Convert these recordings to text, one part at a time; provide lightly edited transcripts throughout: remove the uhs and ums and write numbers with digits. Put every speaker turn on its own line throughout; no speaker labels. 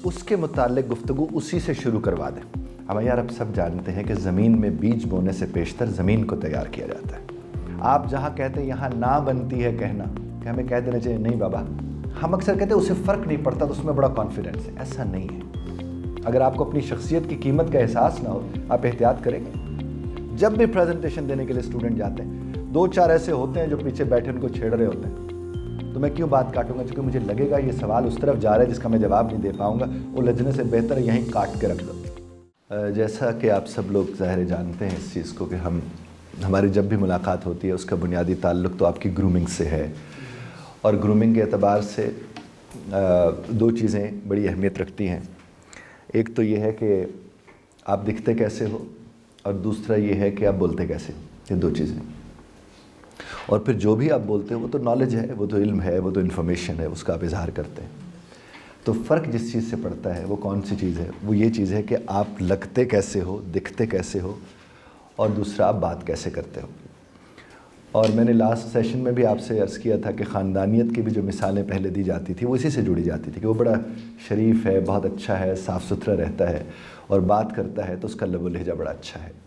उसके मुताल्लिक गुफ्तगू उसी से शुरू करवा दें। हम यार अब सब जानते हैं कि ज़मीन में बीज बोने से पेशतर ज़मीन को तैयार किया जाता है। आप जहाँ कहते हैं यहाँ ना बनती है कहना कि हमें कह देना चाहिए नहीं बाबा, हम अक्सर कहते हैं उससे फ़र्क नहीं पड़ता तो उसमें बड़ा कॉन्फिडेंस है। ऐसा नहीं है। अगर आपको अपनी शख्सियत की कीमत का एहसास ना हो, आप एहतियात करेंगे। जब भी प्रेजेंटेशन देने के लिए स्टूडेंट जाते हैं, 2-4 ऐसे होते हैं जो पीछे बैठे उनको छेड़ रहे होते हैं, तो मैं क्यों बात काटूंगा, क्योंकि मुझे लगेगा ये सवाल उस तरफ जा रहा है जिसका मैं जवाब नहीं दे पाऊंगा, वो लजने से बेहतर है यहीं काट के रख दो। जैसा कि आप सब लोग ज़ाहिर जानते हैं इस चीज़ को कि हमारी जब भी मुलाकात होती है उसका बुनियादी ताल्लुक़ तो आपकी ग्रूमिंग से है। और ग्रूमिंग के एतबार से 2 चीज़ें बड़ी अहमियत रखती हैं। एक तो ये है कि आप दिखते कैसे हो, और दूसरा ये है कि आप बोलते कैसे हो। ये 2 चीज़ें। और फिर जो भी आप बोलते हो वो तो नॉलेज है, वो तो इल्म है, वो तो इन्फॉर्मेशन है, उसका आप इजहार करते हैं। तो फ़र्क जिस चीज़ से पड़ता है वो कौन सी चीज़ है, वो ये चीज़ है कि आप लगते कैसे हो, दिखते कैसे हो, और दूसरा आप बात कैसे करते हो। और मैंने लास्ट सेशन में भी आपसे अर्ज़ किया था कि ख़ानदानियत की भी जो मिसालें पहले दी जाती थी वो इसी से जुड़ी जाती थी कि वो बड़ा शरीफ है, बहुत अच्छा है, साफ़ सुथरा रहता है और बात करता है तो उसका लब व लहजा बड़ा अच्छा है।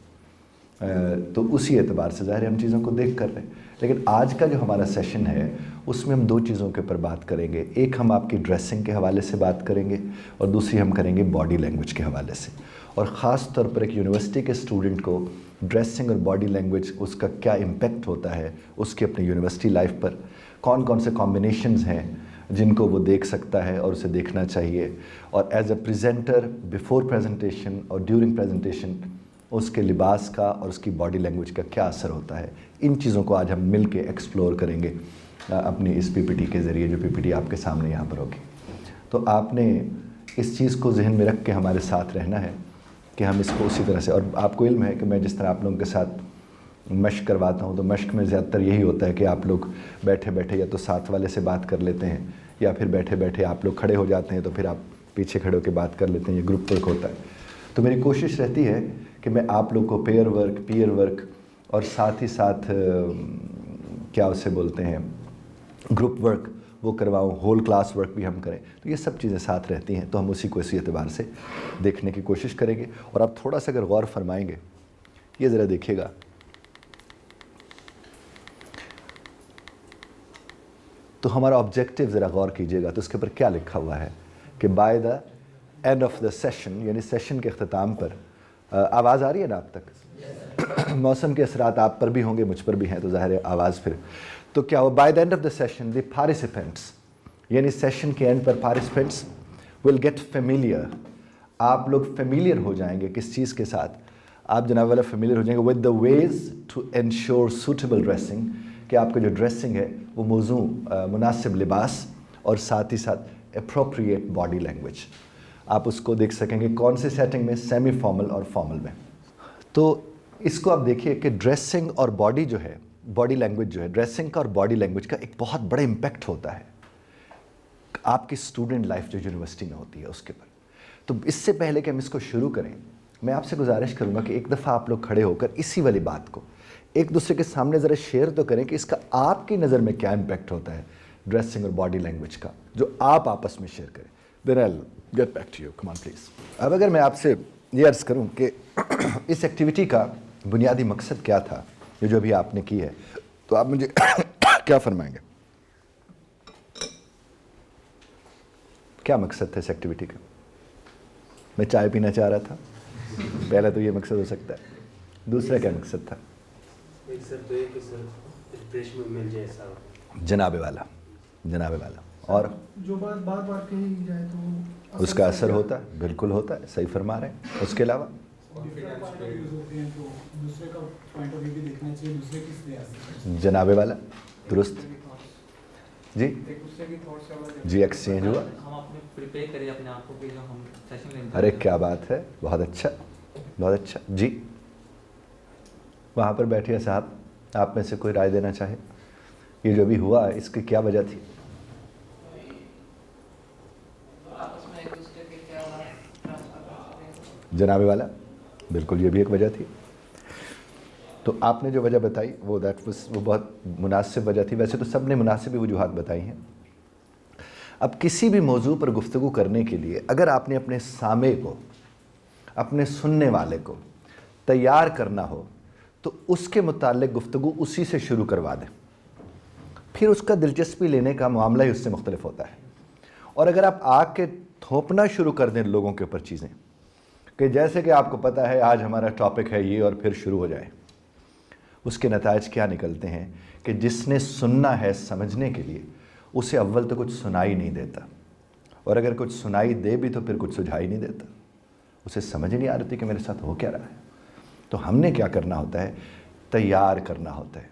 तो उसी एतबार से ज़ाहिर हम चीज़ों को देख कर रहे हैं। लेकिन आज का जो हमारा सेशन है उसमें हम 2 चीज़ों के ऊपर बात करेंगे। एक हम आपकी ड्रेसिंग के हवाले से बात करेंगे और दूसरी हम करेंगे बॉडी लैंग्वेज के हवाले से। और ख़ास तौर पर एक यूनिवर्सिटी के स्टूडेंट को ड्रेसिंग और बॉडी लैंग्वेज उसका क्या इम्पेक्ट होता है उसकी अपनी यूनिवर्सिटी लाइफ पर, कौन कौन से कॉम्बिनेशंस हैं जिनको वो देख सकता है और उसे देखना चाहिए, और as a presenter before presentation और ड्यूरिंग प्रेजेंटेशन उसके लिबास का और उसकी बॉडी लैंग्वेज का क्या असर होता है। इन चीज़ों को आज हम मिल के एक्सप्लोर करेंगे अपनी इस पीपीटी के ज़रिए, जो पीपीटी आपके सामने यहाँ पर होगी। तो आपने इस चीज़ को जहन में रख के हमारे साथ रहना है कि हम इसको उसी तरह से, और आपको इल्म है कि मैं जिस तरह आप लोगों के साथ मश्क करवाता हूँ तो मश्क में ज़्यादातर यही होता है कि आप लोग बैठे बैठे या तो साथ वाले से बात कर लेते हैं, या फिर बैठे बैठे आप लोग खड़े हो जाते हैं तो फिर आप पीछे खड़े होकर बात कर लेते हैं। ये ग्रुप वर्क होता है। तो मेरी कोशिश रहती है कि मैं आप लोग को पेयर वर्क, पीयर वर्क और साथ ही साथ क्या उसे बोलते हैं ग्रुप वर्क वो करवाऊँ, होल क्लास वर्क भी हम करें। तो ये सब चीज़ें साथ रहती हैं, तो हम उसी को इसी एतबार से देखने की कोशिश करेंगे। और आप थोड़ा सा अगर गौर फरमाएंगे, ये ज़रा देखिएगा, तो हमारा ऑब्जेक्टिव ज़रा गौर कीजिएगा तो उसके ऊपर क्या लिखा हुआ है कि by the end of the session, यानी सेशन के अख्ताम पर, आवाज़ आ रही है ना आप तक? मौसम के असरात आप पर भी होंगे, मुझ पर भी हैं, तो ज़ाहिर है आवाज़ फिर तो क्या हो, by the end of the session the participants, यानी सेशन के एंड पर पार्टिसिपेंट्स विल गेट फेमिलियर। आप लोग फेमिलियर हो जाएंगे किस चीज़ के साथ? आप जनाब वाला फेमिलियर हो जाएंगे with the ways to ensure suitable dressing, कि आपका जो ड्रेसिंग है वो मौजू मुनासिब लिबास और साथ ही साथ अप्रोप्रिएट बॉडी लैंग्वेज, आप उसको देख सकेंगे कौन से सेटिंग में, सेमी फॉर्मल और फॉर्मल में। तो इसको आप देखिए कि ड्रेसिंग और बॉडी जो है, बॉडी लैंग्वेज जो है, ड्रेसिंग का और बॉडी लैंग्वेज का एक बहुत बड़ा इम्पैक्ट होता है आपकी स्टूडेंट लाइफ जो यूनिवर्सिटी में होती है उसके पर। तो इससे पहले कि हम इसको शुरू करें, मैं आपसे गुजारिश करूंगा कि एक दफ़ा आप लोग खड़े होकर इसी वाली बात को एक दूसरे के सामने ज़रा शेयर तो करें कि इसका आपकी नज़र में क्या इम्पैक्ट होता है ड्रेसिंग और बॉडी लैंग्वेज का, जो आप आपस में शेयर करें। Then I will get back to you, come on please. अब अगर मैं आपसे ये अर्ज़ करूं कि इस एक्टिविटी का बुनियादी मकसद क्या था, ये जो अभी आपने की है, तो आप मुझे क्या फरमाएंगे? क्या मकसद था इस एक्टिविटी का? मैं चाय पीना चाह रहा था, पहला तो ये मकसद हो सकता है। दूसरा क्या मकसद था?
एक सर तो ये कि सर इंस्पिरेशन में मिल जाए ऐसा
जनाबे वाला, जनाबे वाला। और
जो बात बार बार कही जाए तो
उसका असर होता है, बिल्कुल होता है, सही फरमा रहे हैं। उसके अलावा
दूसरे का पॉइंट ऑफ व्यू भी देखना चाहिए, दूसरे किस लिहाज से,
जनाबे वाला, दुरुस्त जी
एक दूसरे की थॉट्स वाला
जी, एक्सचेंज हुआ।
हम अपने प्रिपेयर करें अपने आप को कि जो हम सेशन लेंगे।
अरे क्या बात है, बहुत अच्छा, बहुत अच्छा जी। वहाँ पर बैठिए साहब, आप में से कोई राय देना चाहे, ये जो भी हुआ इसकी क्या वजह थी? जनाबे वाला, बिल्कुल ये भी एक वजह थी। तो आपने जो वजह बताई वो बहुत मुनासिब वजह थी। वैसे तो सब ने मुनासिब वजूहात बताई हैं। अब किसी भी मौजू पर गुफ्तगू करने के लिए अगर आपने अपने सामे को, अपने सुनने वाले को तैयार करना हो तो उसके मुतालिक गुफ्तगू उसी से शुरू करवा दें, फिर उसका दिलचस्पी लेने का मामला ही उससे मुख्तलिफ होता है। और अगर आप आके थोपना शुरू कर दें लोगों के ऊपर चीज़ें कि जैसे कि आपको पता है आज हमारा टॉपिक है ये, और फिर शुरू हो जाए, उसके नतायज क्या निकलते हैं कि जिसने सुनना है समझने के लिए उसे अव्वल तो कुछ सुनाई नहीं देता, और अगर कुछ सुनाई दे भी तो फिर कुछ सुझाई नहीं देता, उसे समझ ही नहीं आ रही कि मेरे साथ हो क्या रहा है। तो हमने क्या करना होता है, तैयार करना होता है।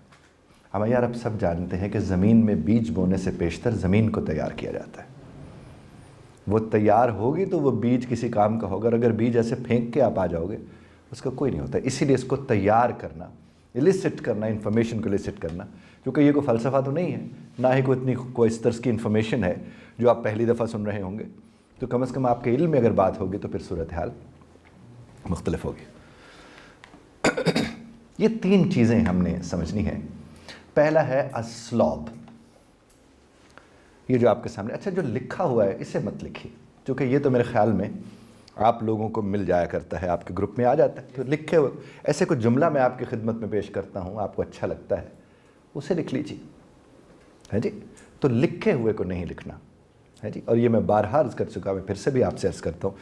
हम यार अब सब जानते हैं कि ज़मीन में बीज बोने से पेशतर ज़मीन को तैयार किया जाता है। वो तैयार होगी तो वो बीज किसी काम का होगा, और अगर बीज ऐसे फेंक के आप आ जाओगे उसका कोई नहीं होता। इसीलिए इसको तैयार करना, इलिसिट करना, इन्फॉर्मेशन को इलिसिट करना, क्योंकि ये कोई फ़लसफ़ा तो नहीं है, ना ही कोई इस तरह की इन्फॉर्मेशन है जो आप पहली दफ़ा सुन रहे होंगे। तो कम से कम आपके इल्म में अगर बात होगी तो फिर सूरत हाल मुख्तलिफ होगी। ये 3 चीज़ें हमने समझनी है। पहला है अस्लॉब, ये जो आपके सामने, अच्छा जो लिखा हुआ है इसे मत लिखिए, क्योंकि ये तो मेरे ख्याल में आप लोगों को मिल जाया करता है, आपके ग्रुप में आ जाता है। तो लिखे हुए ऐसे कुछ जुमला मैं आपकी खिदमत में पेश करता हूँ, आपको अच्छा लगता है उसे लिख लीजिए, है जी। तो लिखे हुए को नहीं लिखना, है जी। और ये मैं बारहा अर्ज़ कर चुका, मैं फिर से भी आपसे अर्ज़ करता हूँ,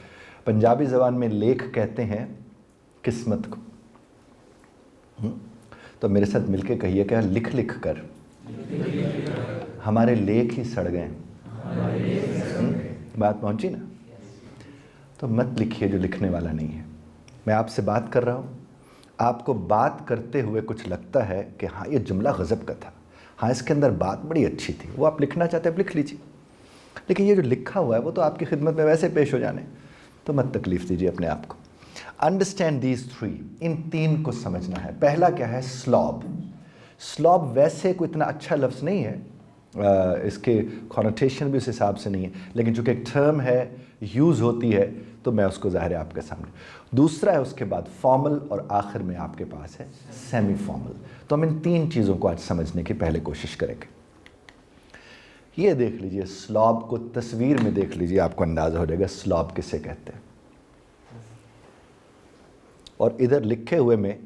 पंजाबी ज़बान में लेख कहते हैं किस्मत को। तो मेरे साथ मिलके कहिए क्या, लिख लिख कर हमारे लेख ही सड़ गए। बात पहुंची ना। तो मत लिखिए जो लिखने वाला नहीं है। मैं आपसे बात कर रहा हूँ, आपको बात करते हुए कुछ लगता है कि हाँ ये जुमला गज़ब का था, हाँ इसके अंदर बात बड़ी अच्छी थी, वो आप लिखना चाहते हैं, आप लिख लीजिए। लेकिन ये जो लिखा हुआ है वो तो आपकी खिदमत में वैसे पेश हो जाने, तो मत तकलीफ़ दीजिए अपने आप को। अंडरस्टैंड दीज 3, इन 3 को समझना है। पहला क्या है, स्लॉब। स्लॉब वैसे कोई इतना अच्छा लफ्ज़ नहीं है, इसके कॉनोटेशन भी उस हिसाब से नहीं है, लेकिन चूँकि एक टर्म है, यूज़ होती है, तो मैं उसको ज़ाहिर है आपके सामने। दूसरा है उसके बाद फॉर्मल, और आखिर में आपके पास है सेमी फॉर्मल। तो हम इन 3 चीज़ों को आज समझने की पहले कोशिश करेंगे। ये देख लीजिए, स्लॉब को तस्वीर में देख लीजिए, आपको अंदाज़ा हो जाएगा स्लॉब किसे कहते हैं। और इधर लिखे हुए में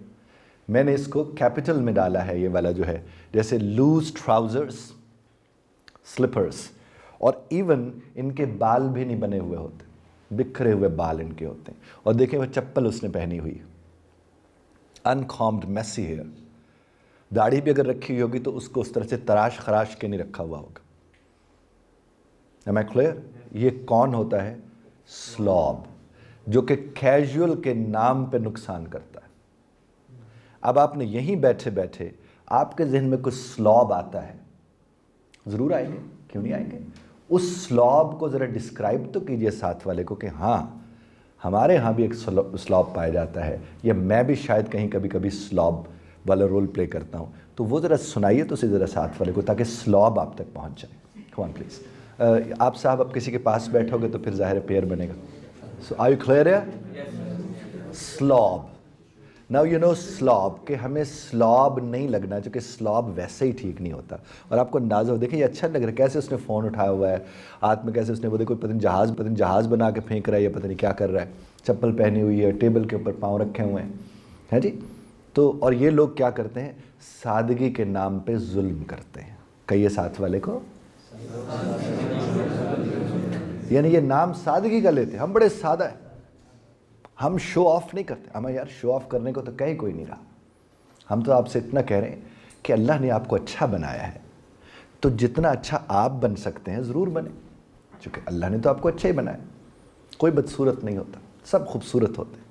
मैंने इसको कैपिटल में डाला है, ये वाला जो है, जैसे लूज ट्राउज़र्स, स्लिपर्स, और इवन इनके बाल भी नहीं बने हुए होते, बिखरे हुए बाल इनके होते हैं। और देखिए वो चप्पल उसने पहनी हुई है, अनकॉम्ड मेसी हेयर। दाढ़ी भी अगर रखी हुई होगी तो उसको उस तरह से तराश खराश के नहीं रखा हुआ होगा। Am I clear? ये कौन होता है, स्लॉब, जो कि कैजुअल के नाम पे नुकसान करता है। अब आपने यहीं बैठे बैठे आपके जहन में कुछ स्लॉब आता है, ज़रूर आएंगे, क्यों नहीं आएंगे। उस स्लॉब को ज़रा डिस्क्राइब तो कीजिए साथ वाले को कि हाँ हमारे यहाँ भी एक स्लॉब पाया जाता है, या मैं भी शायद कहीं कभी कभी स्लॉब वाला रोल प्ले करता हूँ। तो वो ज़रा सुनाइए तो उसे ज़रा साथ वाले को, ताकि स्लॉब आप तक पहुँच जाए। कम ऑन प्लीज़। आप साहब अब किसी के पास बैठोगे तो फिर ज़ाहिर पेयर बनेगा। सो आर यू क्लियर है। स्लॉब, नाउ यू नो स्लॉब, कि हमें स्लॉब नहीं लगना, क्योंकि स्लॉब वैसे ही ठीक नहीं होता। और आपको अंदाज़ा हो, देखिए ये अच्छा लग रहा है, कैसे उसने फ़ोन उठाया हुआ है हाथ में, कैसे उसने वो देखो पता नहीं जहाज़ बना के फेंक रहा है, या पता नहीं क्या कर रहा है, चप्पल पहनी हुई है, टेबल के ऊपर पाँव रखे हुए हैं जी। तो और ये लोग क्या करते हैं, सादगी के नाम पे जुल्म करते हैं। कहिए साथ वाले को, यानी ये नाम सादगी का लेते हैं, हम बड़े सादा है, हम शो ऑफ नहीं करते। हमें यार शो ऑफ करने को तो कहीं कोई नहीं रहा। हम तो आपसे इतना कह रहे हैं कि अल्लाह ने आपको अच्छा बनाया है, तो जितना अच्छा आप बन सकते हैं ज़रूर बने, क्योंकि अल्लाह ने तो आपको अच्छा ही बनाया। कोई बदसूरत नहीं होता, सब खूबसूरत होते हैं।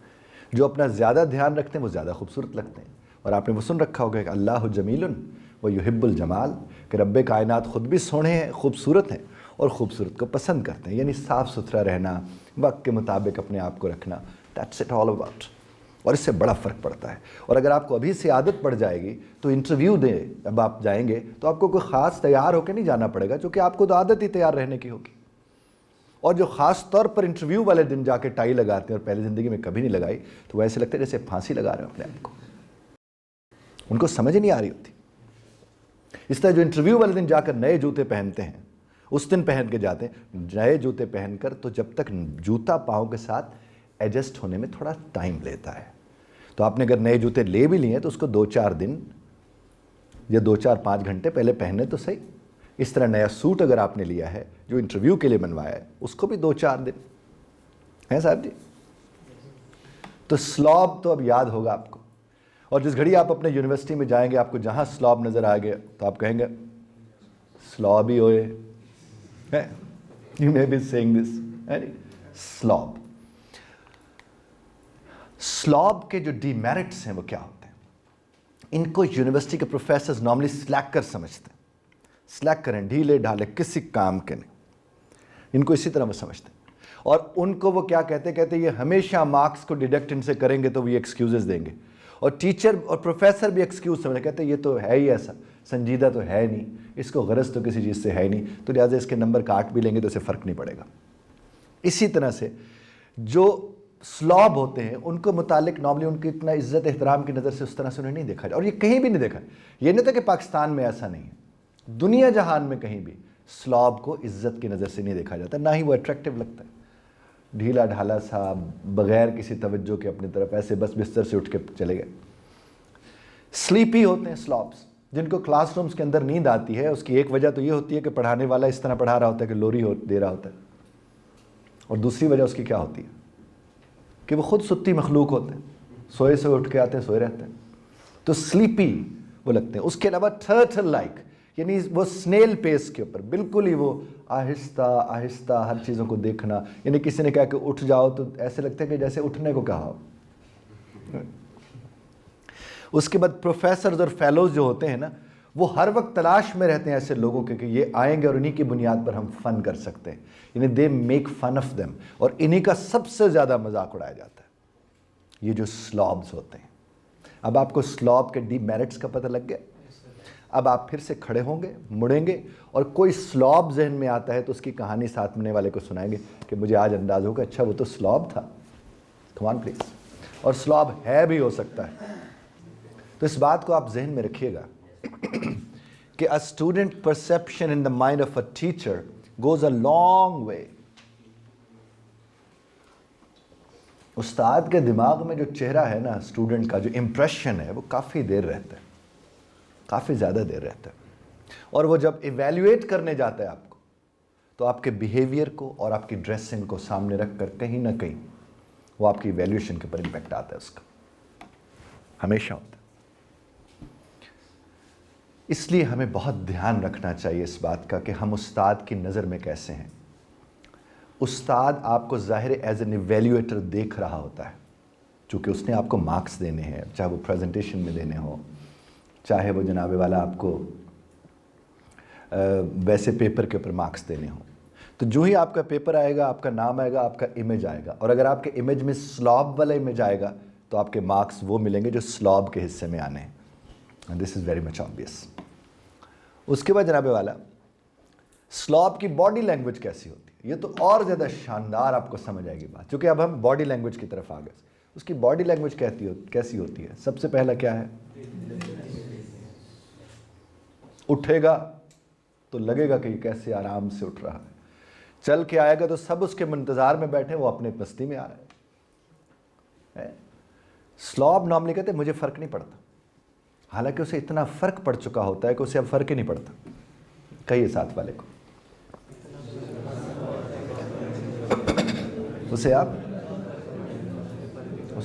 जो अपना ज़्यादा ध्यान रखते हैं वो ज़्यादा खूबसूरत लगते हैं। और आपने वो सुन रखा होगा कि अल्लाह जमीलुन व युहिब्बुल जमाल, कि रब्बे कायनात ख़ुद भी सोहने हैं, खूबसूरत हैं, और ख़ूबसूरत को पसंद करते हैं। यानी साफ़ सुथरा रहना, वक्त के मुताबिक अपने आप को रखना, दैट्स इट ऑल अबाउट। और इससे बड़ा फ़र्क पड़ता है। और अगर आपको अभी से आदत पड़ जाएगी तो इंटरव्यू दें, अब आप जाएंगे तो आपको कोई ख़ास तैयार होकर नहीं जाना पड़ेगा, क्योंकि आपको तो आदत ही तैयार रहने की होगी। और जो ख़ास तौर पर इंटरव्यू वाले दिन जाके टाई लगाते हैं और पहले ज़िंदगी में कभी नहीं लगाई, तो वैसे लगता है जैसे फांसी लगा रहे हो अपने आप को, उनको समझ नहीं आ रही होती। इस तरह जो इंटरव्यू वाले दिन जाकर नए जूते पहनते हैं, उस दिन पहन के जाते हैं नए जूते पहनकर, तो जब तक जूता पाँव के साथ एडजस्ट होने में थोड़ा टाइम लेता है। तो आपने अगर नए जूते ले भी लिए तो उसको 2-4 दिन या 2-4-5 घंटे पहले पहनने तो सही। इस तरह नया सूट अगर आपने लिया है जो इंटरव्यू के लिए बनवाया है, उसको भी 2-4 दिन है साहब जी। तो स्लॉब तो अब याद होगा आपको, और जिस घड़ी आप अपने यूनिवर्सिटी में जाएंगे आपको जहां स्लॉब नजर आ गया तो आप कहेंगे स्लॉब ही होए, you may be saying this, slob. Slob के जो डीमेरिट्स हैं वो क्या होते हैं, इनको यूनिवर्सिटी के प्रोफेसर्स नॉर्मली स्लैकर समझते हैं। स्लैक करें, ढीले ढाले, किसी काम के नहीं, इनको इसी तरह वो समझते हैं। और उनको वो क्या कहते ये हमेशा मार्क्स को डिडक्ट इनसे करेंगे तो वो ये एक्सक्यूजेस देंगे, और टीचर और प्रोफेसर भी एक्सक्यूज समझ कहते ये तो है ही ऐसा, संजीदा तो है नहीं, इसको गरज तो किसी चीज़ से है नहीं, तो लिहाजा इसके नंबर काट भी लेंगे तो इसे फ़र्क नहीं पड़ेगा। इसी तरह से जो स्लॉब होते हैं उनको मुतालिक नॉर्मली उनकी इतना इज्जत एहतराम की नज़र से उस तरह से उन्हें नहीं देखा जाए, और ये कहीं भी नहीं देखा। ये नहीं था कि पाकिस्तान में ऐसा नहीं है, दुनिया जहान में कहीं भी स्लॉब को इज्जत की नज़र से नहीं देखा जाता, ना ही वो अट्रैक्टिव लगता है। ढीला ढाला सा, बगैर किसी तवज्जो के अपनी तरफ ऐसे बस बिस्तर से उठ के चले गए। स्लीपी होते हैं स्लॉब्स, जिनको क्लासरूम्स के अंदर नींद आती है। उसकी एक वजह तो ये होती है कि पढ़ाने वाला इस तरह पढ़ा रहा होता है कि लोरी दे रहा होता है, और दूसरी वजह उसकी क्या होती है कि वो खुद सुत्ती मखलूक होते हैं, सोए से उठ के आते हैं, सोए रहते हैं, तो स्लीपी वो लगते हैं। उसके अलावा टर्टल लाइक, यानी वो स्नेल पेस के ऊपर बिल्कुल ही वो आहिस्ता आहिस्ता हर चीज़ों को देखना, यानी किसी ने कहा कि उठ जाओ तो ऐसे लगता है कि जैसे उठने को कहा हो। उसके बाद प्रोफेसर्स और फेलोज जो होते हैं ना, वो हर वक्त तलाश में रहते हैं ऐसे लोगों के कि ये आएंगे और इन्हीं की बुनियाद पर हम फ़न कर सकते हैं, यानी they make fun of them, और इन्हीं का सबसे ज़्यादा मजाक उड़ाया जाता है, ये जो स्लॉब्स होते हैं। अब आपको स्लॉब के डीमेरिट्स का पता लग गया। अब आप फिर से खड़े होंगे, मुड़ेंगे, और कोई स्लॉब जहन में आता है तो उसकी कहानी साथ में वाले को सुनाएंगे कि मुझे आज अंदाज़ होगा अच्छा वो तो स्लॉब था। कम ऑन प्लीज। और स्लॉब है भी हो सकता है। तो इस बात को आप जहन में रखिएगा कि a student perception in the mind of a teacher goes a long way. उस्ताद के दिमाग में जो चेहरा है ना, स्टूडेंट का जो इम्प्रेशन है, वो काफ़ी देर रहता है, काफ़ी ज़्यादा देर रहता है। और वो जब इवैल्यूएट करने जाता है आपको, तो आपके बिहेवियर को और आपकी ड्रेसिंग को सामने रख कर कहीं ना कहीं वो आपकी इवैल्यूएशन के ऊपर इम्पैक्ट आता है, उसका हमेशा होता है। इसलिए हमें बहुत ध्यान रखना चाहिए इस बात का कि हम उस्ताद की नज़र में कैसे हैं। उस्ताद आपको ज़ाहिर एज एन इवैल्यूएटर देख रहा होता है, चूँकि उसने आपको मार्क्स देने हैं, चाहे वो प्रेजेंटेशन में देने हो, चाहे वो जनाबे वाला आपको वैसे पेपर के ऊपर मार्क्स देने हो। तो जो ही आपका पेपर आएगा, आपका नाम आएगा, आपका इमेज आएगा, और अगर आपके इमेज में स्लॉब वाला इमेज आएगा तो आपके मार्क्स वो मिलेंगे जो स्लॉब के हिस्से में आने हैं। And this is very much obvious. उसके बाद जनाबे वाला स्लॉब की बॉडी लैंग्वेज कैसी होती है, ये तो और ज़्यादा शानदार आपको समझ आएगी बात, क्योंकि अब हम बॉडी लैंग्वेज की तरफ आ गए। उसकी बॉडी लैंग्वेज कैसी होती है? सबसे पहला क्या है? उठेगा तो लगेगा कि कैसे आराम से उठ रहा है, चल के आएगा तो सब उसके इंतजार में बैठे, वो अपने बस्ती में आ रहा है। स्लॉब नॉर्मली कहते मुझे फ़र्क नहीं पड़ता, हालांकि उसे इतना फ़र्क पड़ चुका होता है कि उसे अब फ़र्क ही नहीं पड़ता। कहिए साथ वाले को, उसे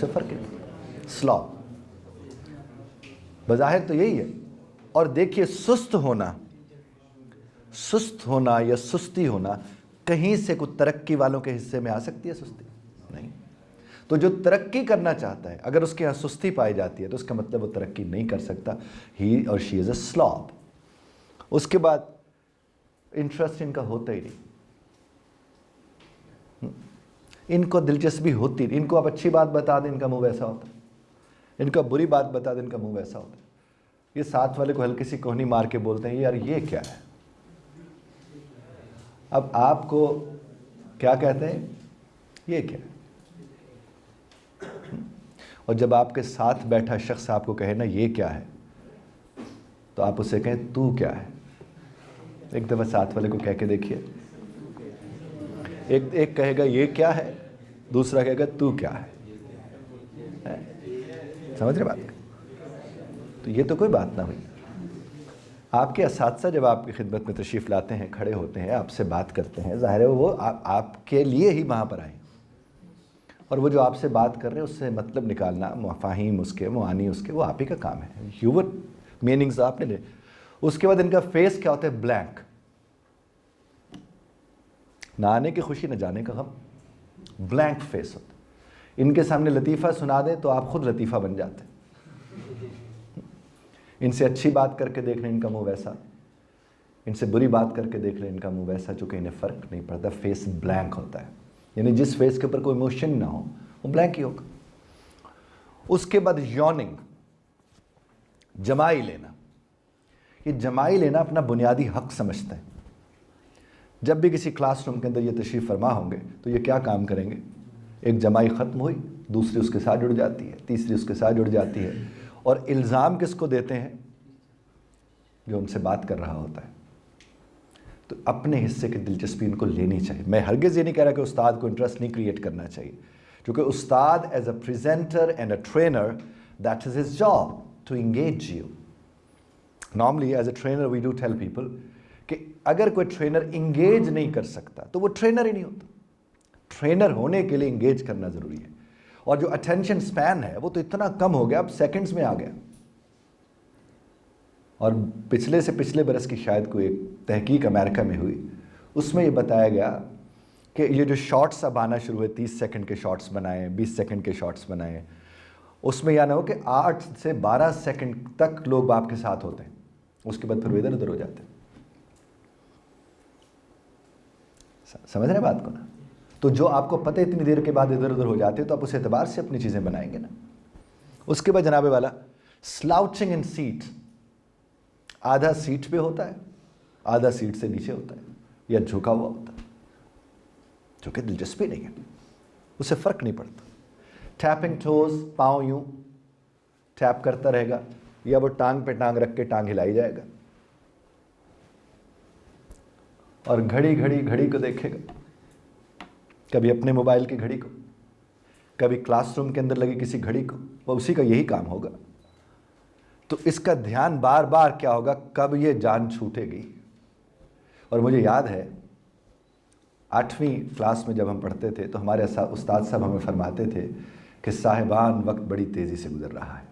फ़र्क ही नहीं। स्लॉब बज़ाहिर तो यही है। और देखिए, सुस्त होना या सुस्ती होना कहीं से कुछ तरक्की वालों के हिस्से में आ सकती है सुस्ती? नहीं। तो जो तरक्की करना चाहता है, अगर उसके यहाँ सुस्ती पाई जाती है तो उसका मतलब वो तरक्की नहीं कर सकता। ही और शी इज़ अ स्लॉब। उसके बाद इंटरेस्ट इनका होता ही नहीं, इनको दिलचस्पी होती नहीं। इनको आप अच्छी बात बता दें, इनका मुंह वैसा होता है, इनको बुरी बात बता दें, इनका मुंह वैसा होता है। ये साथ वाले को हल्की सी कोहनी मार के बोलते हैं यार ये क्या है। अब आपको क्या कहते हैं? ये क्या है? और जब आपके साथ बैठा शख्स आपको कहे ना ये क्या है, तो आप उससे कहें तू क्या है। एक दफ़ा साथ वाले को कह के देखिए। एक कहेगा ये क्या है, दूसरा कहेगा तू क्या है? समझ रहे बात? तो ये तो कोई बात ना हुई। आपके असातिज़ा जब आपकी खिदमत में तशरीफ़ लाते हैं, खड़े होते हैं, आपसे बात करते हैं, ज़ाहिर है वो आपके लिए ही वहाँ पर आए, और वो जो आपसे बात कर रहे हैं उससे मतलब निकालना, मफ़ाहीम उसके, मुआनी उसके, वो आप ही का काम है। ह्यूमन मीनिंग्स आपने ले। उसके बाद इनका फेस क्या होता है? ब्लैंक। ना आने की खुशी, न जाने का गम, ब्लैंक फेस होता है। इनके सामने लतीफ़ा सुना दें तो आप खुद लतीफ़ा बन जाते हैं। इनसे अच्छी बात करके देख लें, इनका मुंह वैसा, इनसे बुरी बात करके देख लें, इनका मुंह वैसा, चूँकि इन्हें फ़र्क नहीं पड़ता। फेस ब्लैंक होता है, यानी जिस फेस के ऊपर कोई इमोशन ना हो वो ब्लैंक ही होगा। उसके बाद यॉर्निंग, जमाई लेना। ये जमाई लेना अपना बुनियादी हक समझते हैं। जब भी किसी क्लासरूम के अंदर ये तशरीफ़ फरमा होंगे तो ये क्या काम करेंगे? एक जमाई ख़त्म हुई, दूसरी उसके साथ जुड़ जाती है, तीसरी उसके साथ जुड़ जाती है, और इल्ज़ाम किसको देते हैं? जो उनसे बात कर रहा होता है। तो अपने हिस्से की दिलचस्पी इनको लेनी चाहिए। मैं हरगिज़ ये नहीं कह रहा कि उस्ताद को इंटरेस्ट नहीं क्रिएट करना चाहिए, क्योंकि उस्ताद as a presenter and a trainer, that is his job to engage you. Normally as a trainer we do tell people कि अगर कोई ट्रेनर इंगेज नहीं कर सकता तो वो ट्रेनर ही नहीं होता। ट्रेनर होने के लिए इंगेज करना ज़रूरी है। और जो अटेंशन स्पैन है वो तो इतना कम हो गया, अब सेकंड्स में आ गया। और पिछले से पिछले बरस की शायद कोई एक तहकीक अमेरिका में हुई, उसमें ये बताया गया कि ये जो शॉर्ट्स अब आना शुरू हुए, 30 सेकंड के शॉर्ट्स बनाएं, 20 सेकंड के शॉर्ट्स बनाएं, उसमें यह ना हो कि 8 से 12 सेकंड तक लोग आपके साथ होते हैं, उसके बाद फिर इधर उधर हो जाते हैं। समझ रहे बात को ना? तो जो आपको पता है इतनी देर के बाद इधर उधर हो जाते हैं, तो आप उस एतबार से अपनी चीज़ें बनाएंगे ना। उसके बाद जनाबे वाला स्लाउचिंग इन सीट, आधा सीट पे होता है, आधा सीट से नीचे होता है, या झुका हुआ होता है, जो कि दिलचस्पी नहीं है, उससे फ़र्क नहीं पड़ता। टैपिंग टोज, पाँव यूँ टैप करता रहेगा, या वो टांग पे टांग रख के टांग हिलाई जाएगा, और घड़ी को देखेगा, कभी अपने मोबाइल की घड़ी को, कभी क्लासरूम के अंदर लगी किसी घड़ी को, वो उसी का यही काम होगा। तो इसका ध्यान बार बार क्या होगा? कब ये जान छूटेगी। और मुझे याद है 8वीं क्लास में जब हम पढ़ते थे तो हमारे उस्ताद साहब हमें फरमाते थे कि साहिबान वक्त बड़ी तेज़ी से गुजर रहा है,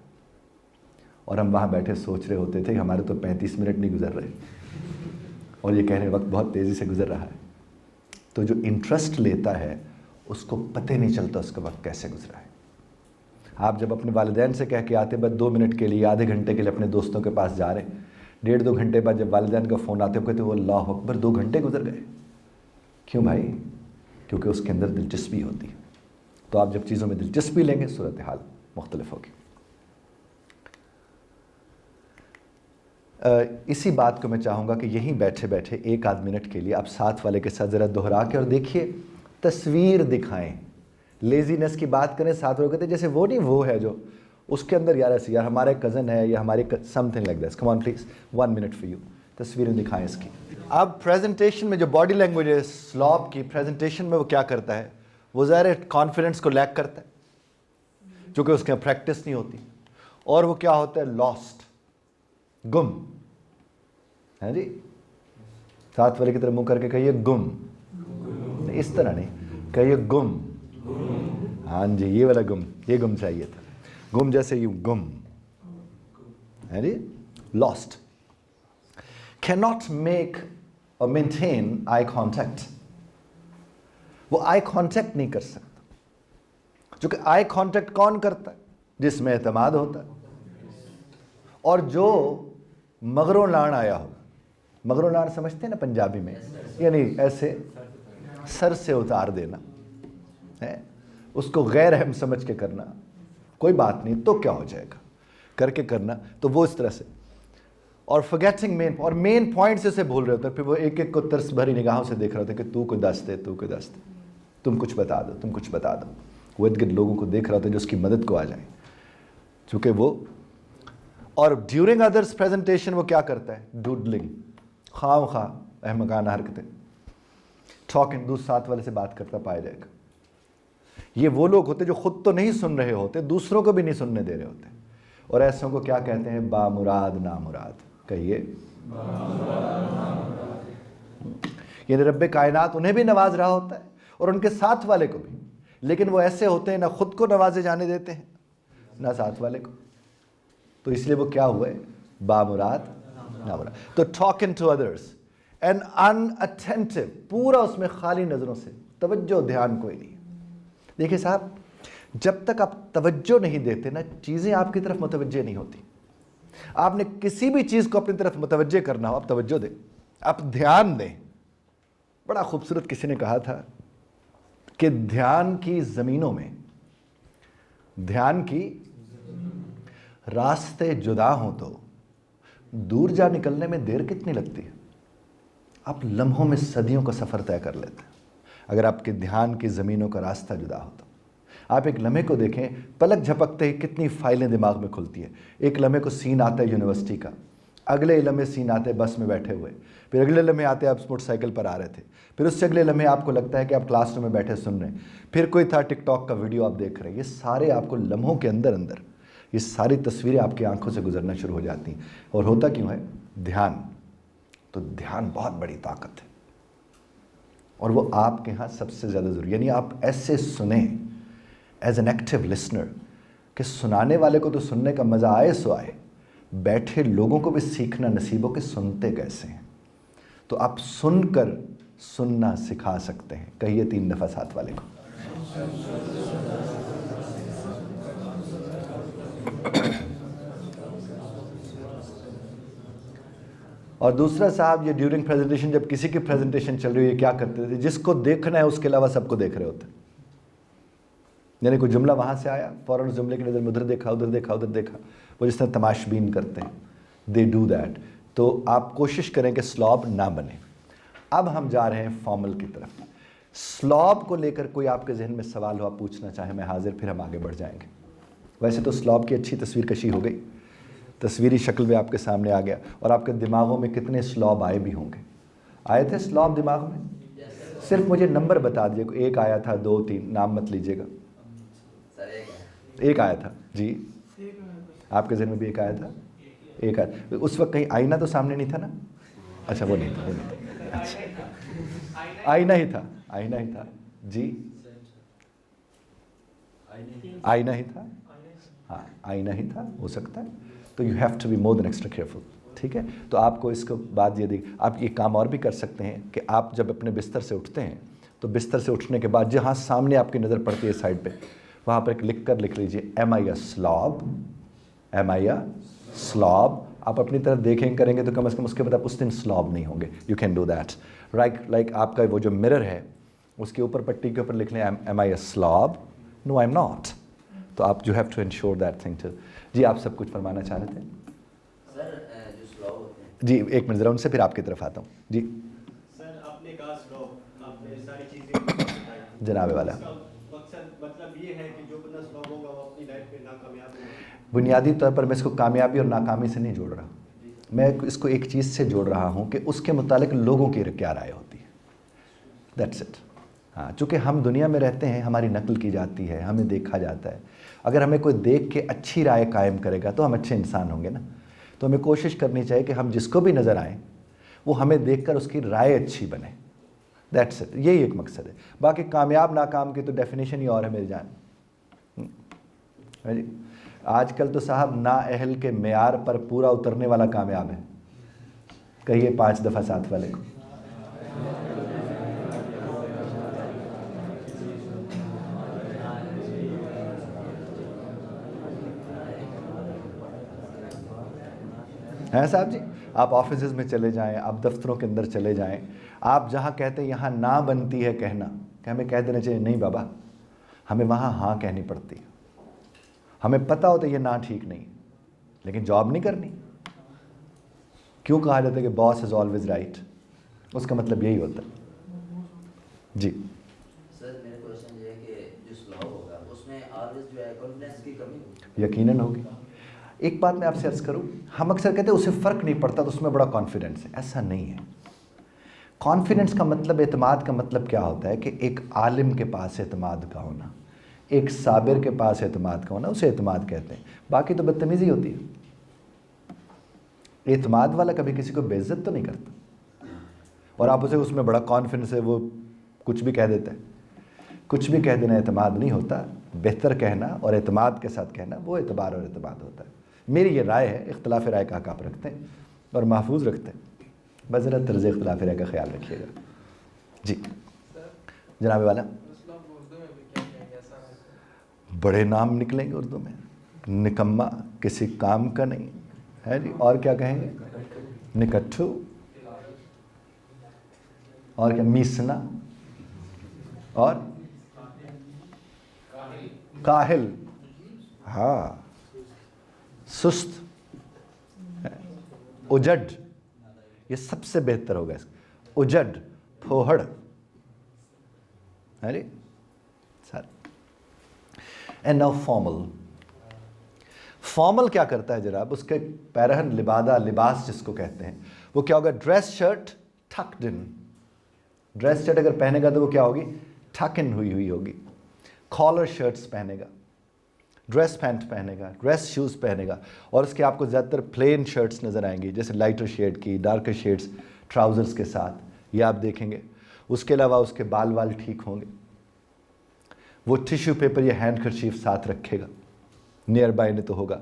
और हम वहाँ बैठे सोच रहे होते थे कि हमारे तो 35 मिनट नहीं गुजर रहे, और ये कह रहे वक्त बहुत तेज़ी से गुजर रहा है। तो जो इंटरेस्ट लेता है उसको पता नहीं चलता उसका वक्त कैसे गुजरा है। आप जब अपने वालिदैन से कह के आते, बस 2 मिनट के लिए, आधे घंटे के लिए अपने दोस्तों के पास जा रहे, 1.5-2 घंटे बाद जब वालिदैन का फ़ोन आते, कहते वो अल्लाह अकबर 2 घंटे गुजर गए। क्यों भाई? क्योंकि उसके अंदर दिलचस्पी होती है। तो आप जब चीज़ों में दिलचस्पी लेंगे, सूरत हाल मुख्तलिफ होगी। इसी बात को मैं चाहूँगा कि यहीं बैठे बैठे 1-आध मिनट के लिए आप साथ वाले के साथ ज़रा दोहरा के और देखिए, तस्वीर दिखाएं। लेजीनेस की बात करें, साथ वाले कहते हैं जैसे वो नहीं, वो है जो उसके अंदर, यार ऐसे, यार हमारे कज़न है या हमारे something like this. Come on please, 1 minute for you. तस्वीरें दिखाएं इसकी। अब प्रेजेंटेशन में जो बॉडी लैंग्वेज है स्लॉप की, प्रेजेंटेशन में वो क्या करता है? वो ज़ाहिर है कॉन्फिडेंस को लैक करता है, क्योंकि उसके प्रैक्टिस नहीं होती, और वो क्या होता है? लॉस्ट, गुम। है जी? साथ वाले की तरफ मुंह करके कहिए गुम। इस तरह नहीं, कहिए गुम। हाँ जी, ये वाला गुम, ये गुम चाहिए था। गुम जैसे यू गुम, है जी? लॉस्ट। कैन नॉट मेक और मेंटेन आई कॉन्टैक्ट। वो आई कॉन्टैक्ट नहीं कर सकता, क्योंकि आई कॉन्टैक्ट कौन करता है? जिसमें एतमाद होता है, और जो मगरो लान आया हो। मगरो लान समझते हैं ना पंजाबी में? यानी ऐसे सर से उतार देना है, उसको गैर अहम समझ के करना, कोई बात नहीं तो क्या हो जाएगा करके करना। तो वो इस तरह से, और फॉरगेटिंग मेन, और मेन पॉइंट से भूल रहे होते हैं। फिर वो एक एक को तरस भरी निगाहों से देख रहे होते हैं कि तू को दस दे, तू को दस दे, तुम कुछ बता दो, तुम कुछ बता दो। वो इर्द गिर्द लोगों को देख रहा होता है जो उसकी मदद को आ जाए, चूँकि वो। और ड्यूरिंग अदर्स प्रेजेंटेशन वो क्या करता है? डूडलिंग, खाम खा अहमकाना हरकतें। टॉकिंग, दूसरे साथ वाले से बात करता पाया जाएगा। ये वो लोग होते जो खुद तो नहीं सुन रहे होते, दूसरों को भी नहीं सुनने दे रहे होते, और ऐसों को क्या कहते हैं? बामुराद नामुराद। कहिए, ये रब्बे कायनात उन्हें भी नवाज रहा होता है और उनके साथ वाले को भी, लेकिन वो ऐसे होते हैं ना खुद को नवाजे जाने देते हैं ना साथ वाले को, तो इसलिए वो क्या हुए? बामुराद नामुराद। तो टॉकिंग टू अदर्स एंड अनअटेंटिव, पूरा उसमें खाली नज़रों से, तवज्जो ध्यान कोई नहीं। देखिए साहब, जब तक आप तवज्जो नहीं देते ना, चीज़ें आपकी तरफ मुतवज्जे नहीं होती। आपने किसी भी चीज़ को अपनी तरफ मुतवज्जे करना हो, आप तवज्जो दें, आप ध्यान दें। बड़ा खूबसूरत किसी ने कहा था कि ध्यान की ज़मीनों में, ध्यान की रास्ते जुदा हों तो दूर जा निकलने में देर कितनी लगती है? आप लम्हों में सदियों का सफ़र तय कर लेते हैं। अगर आपके ध्यान की ज़मीनों का रास्ता जुदा हो तो आप एक लम्हे को देखें, पलक झपकते ही कितनी फाइलें दिमाग में खुलती है। एक लम्हे को सीन आता है यूनिवर्सिटी का, अगले लम्हे सीन आते हैं बस में बैठे हुए, फिर अगले लम्हे आते आप मोटरसाइकिल पर आ रहे थे, फिर उससे अगले लम्हे आपको लगता है कि आप क्लासरूम में बैठे सुन रहे हैं, फिर कोई था टिकटॉक का वीडियो आप देख रहे हैं। ये सारे आपको लम्हों के अंदर अंदर ये सारी तस्वीरें आपकी आंखों से गुजरना शुरू हो जाती हैं। और होता क्यों है? ध्यान। तो ध्यान बहुत बड़ी ताकत है और वो आपके यहाँ सबसे ज़्यादा ज़रूरी, यानी आप ऐसे सुने एज एन एक्टिव लिसनर कि सुनाने वाले को तो सुनने का मज़ा आए सो आए, बैठे लोगों को भी सीखना नसीब हो कि सुनते कैसे हैं। तो आप सुनकर सुनना सिखा सकते हैं। कहिए 3 दफ़ा साथ वाले को। और दूसरा साहब, ये ड्यूरिंग प्रेजेंटेशन, जब किसी की प्रेजेंटेशन चल रही है, ये क्या करते थे? जिसको देखना है उसके अलावा सबको देख रहे होते। यानी कोई जुमला वहाँ से आया, फ़ौरन उस जुमले की नज़र में उधर देखा, उधर देखा, उधर देखा। वो जिस तरह तमाशबीन करते हैं, दे डू दैट। तो आप कोशिश करें कि स्लॉब ना बने। अब हम जा रहे हैं फॉर्मल की तरफ। स्लॉब को लेकर कोई आपके जहन में सवाल हो, आप पूछना चाहें, मैं हाजिर, फिर हम आगे बढ़ जाएंगे। वैसे तो स्लॉब की अच्छी तस्वीर कशी हो गई, तस्वीरी शक्ल में आपके सामने आ गया, और आपके दिमागों में कितने स्लॉब आए भी होंगे। आए थे स्लॉब दिमाग में? सिर्फ मुझे नंबर बता दीजिए। 1 आया था, 2, 3, नाम मत लीजिएगा। 1 आया था जी, आपके जहन में भी 1 आया था? 1 आया। उस वक्त कहीं आईना तो सामने नहीं था ना? अच्छा, वो नहीं था, वो नहीं था। अच्छा, आईना ही था, आईना ही था जी, आईना ही था। हाँ, आईना ही था, हो सकता है। तो you have to be more than extra careful. ठीक है, तो आपको इसको बाद ये देखिए, आप ये काम और भी कर सकते हैं कि आप जब अपने बिस्तर से उठते हैं तो बिस्तर से उठने के बाद जहाँ सामने आपकी नज़र पड़ती है साइड पे, वहाँ पर लिख लीजिए M I a स्लॉब, M I a स्लॉब। आप अपनी तरफ देखेंगे करेंगे तो कम से कम उसके बाद आप उस दिन स्लॉब नहीं होंगे। You can do that. Like आपका वो जो मिरर है उसके ऊपर पट्टी के ऊपर लिख लें am I a slob, no I am not. तो आप you have to ensure that thing too. जी, आप सब कुछ फरमाना चाह रहे थे
सर? जो स्लॉब होते हैं
जी, 1 मिनट ज़रा, उनसे फिर आपकी तरफ आता हूँ जी।
सर, आपने कहा स्लॉब, आपने सारी चीज़ें बताई,
जनाबे वाला,
इसका मकसद मतलब ये है कि जो बंदा स्लॉब होगा वो अपनी लाइफ में नाकामयाब होगा।
बुनियादी तौर पर मैं इसको कामयाबी और नाकामी से नहीं जोड़ रहा, मैं इसको एक चीज़ से जोड़ रहा हूँ कि उसके मुतालिक लोगों की क्या राय होती है। That's it. हाँ, चूँकि हम दुनिया में रहते हैं, हमारी नकल की जाती है, हमें देखा जाता है। अगर हमें कोई देख के अच्छी राय कायम करेगा तो हम अच्छे इंसान होंगे ना। तो हमें कोशिश करनी चाहिए कि हम जिसको भी नज़र आएँ वो हमें देखकर उसकी राय अच्छी बने। दैट्स इट, यही एक मकसद है। बाकी कामयाब नाकाम की तो डेफिनेशन ही और है मेरी जान। आजकल तो साहब ना अहल के मेयार पर पूरा उतरने वाला कामयाब है। कहिए 5 दफ़ा साथ वाले को। हैं साहब जी, आप ऑफिसेज में चले जाएं, आप दफ्तरों के अंदर चले जाएं, आप जहाँ कहते हैं यहाँ ना बनती है कहना, कि हमें कह देना चाहिए नहीं बाबा, हमें वहाँ हाँ कहनी पड़ती है। हमें पता होता है ये ना ठीक नहीं, लेकिन जॉब नहीं करनी। क्यों कहा जाता है कि बॉस इज ऑलवेज राइट? उसका मतलब यही होता है जी।
सर, मेरा क्वेश्चन ये है कि जो स्लॉब होगा उसमें ऑलवेज जो है कॉन्फिडेंस की कमी होगी।
यकीनन होगी। एक बात मैं आपसे अर्ज़ करूं, हम अक्सर कहते हैं उसे फ़र्क नहीं पड़ता तो उसमें बड़ा कॉन्फिडेंस है। ऐसा नहीं है। कॉन्फिडेंस का मतलब, एतमाद का मतलब क्या होता है कि एक आलिम के पास एतमाद का होना, एक साबिर के पास एतमाद का होना, उसे एतमाद कहते हैं। बाकी तो बदतमीज़ी होती है। एतमाद वाला कभी किसी को बेइज्जत तो नहीं करता, और आप उसे उसमें बड़ा कॉन्फिडेंस है, वो कुछ भी कह देता है। कुछ भी कह देना एतमाद नहीं होता। बेहतर कहना और एतमाद के साथ कहना, वो एतबार और एतमाद होता है। मेरी ये राय है, इख्तिलाफ राय का हक आप रखते हैं और महफूज रखते हैं, बस ज़रा तर्ज इख्तिलाफ राय का ख्याल रखिएगा। जी जनाब वाला, बड़े नाम निकलेंगे उर्दू में। निकम्मा किसी काम का नहीं है जी। और क्या कहेंगे? निकट्ठू, और क्या? मीसना, और काहिल, हाँ, सुस्त, उजड, ये सबसे बेहतर होगा इसका। उजड, फोहड़, है जी sir. And now formal. Formal क्या करता है जनाब? उसके पैरहन, लिबादा, लिबास जिसको कहते हैं, वो क्या होगा? ड्रेस शर्ट टक्ड इन। ड्रेस शर्ट अगर पहनेगा तो वो क्या होगी? टक इन हुई हुई होगी। कॉलर शर्ट्स पहनेगा, ड्रेस पैंट पहनेगा, ड्रेस शूज़ पहनेगा, और उसके आपको ज़्यादातर प्लेन शर्ट्स नज़र आएंगी, जैसे लाइटर शेड की, डार्कर शेड्स ट्राउज़र्स के साथ, ये आप देखेंगे। उसके अलावा उसके बाल वाल ठीक होंगे, वो टिश्यू पेपर या हैंड करचीफ साथ रखेगा, नियर बाय नहीं तो होगा।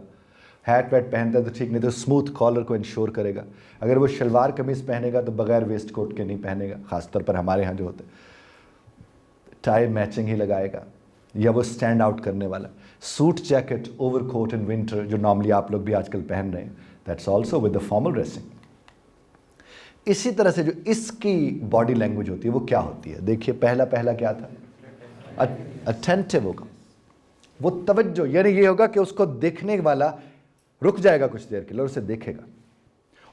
हैट वैट पहनता है तो ठीक, नहीं तो स्मूथ कॉलर को इंश्योर करेगा। अगर वो शलवार कमीज़ पहनेगा तो बगैर वेस्ट कोट के नहीं पहनेगा, ख़ासतौर पर हमारे यहाँ जो होता है। टाई मैचिंग ही लगाएगा, या वो स्टैंड आउट करने वाला। Suit jacket, over coat in winter, जो नॉर्मली आप लोग भी आजकल पहन रहे हैं, that's also with the formal dressing. इसी तरह से जो इसकी बॉडी लैंग्वेज होती है वो क्या होती है? देखिए, पहला क्या था? अटेंटिव होगा, वो तवज्जो, यानी ये होगा कि उसको देखने वाला रुक जाएगा कुछ देर के लिए और उसे देखेगा।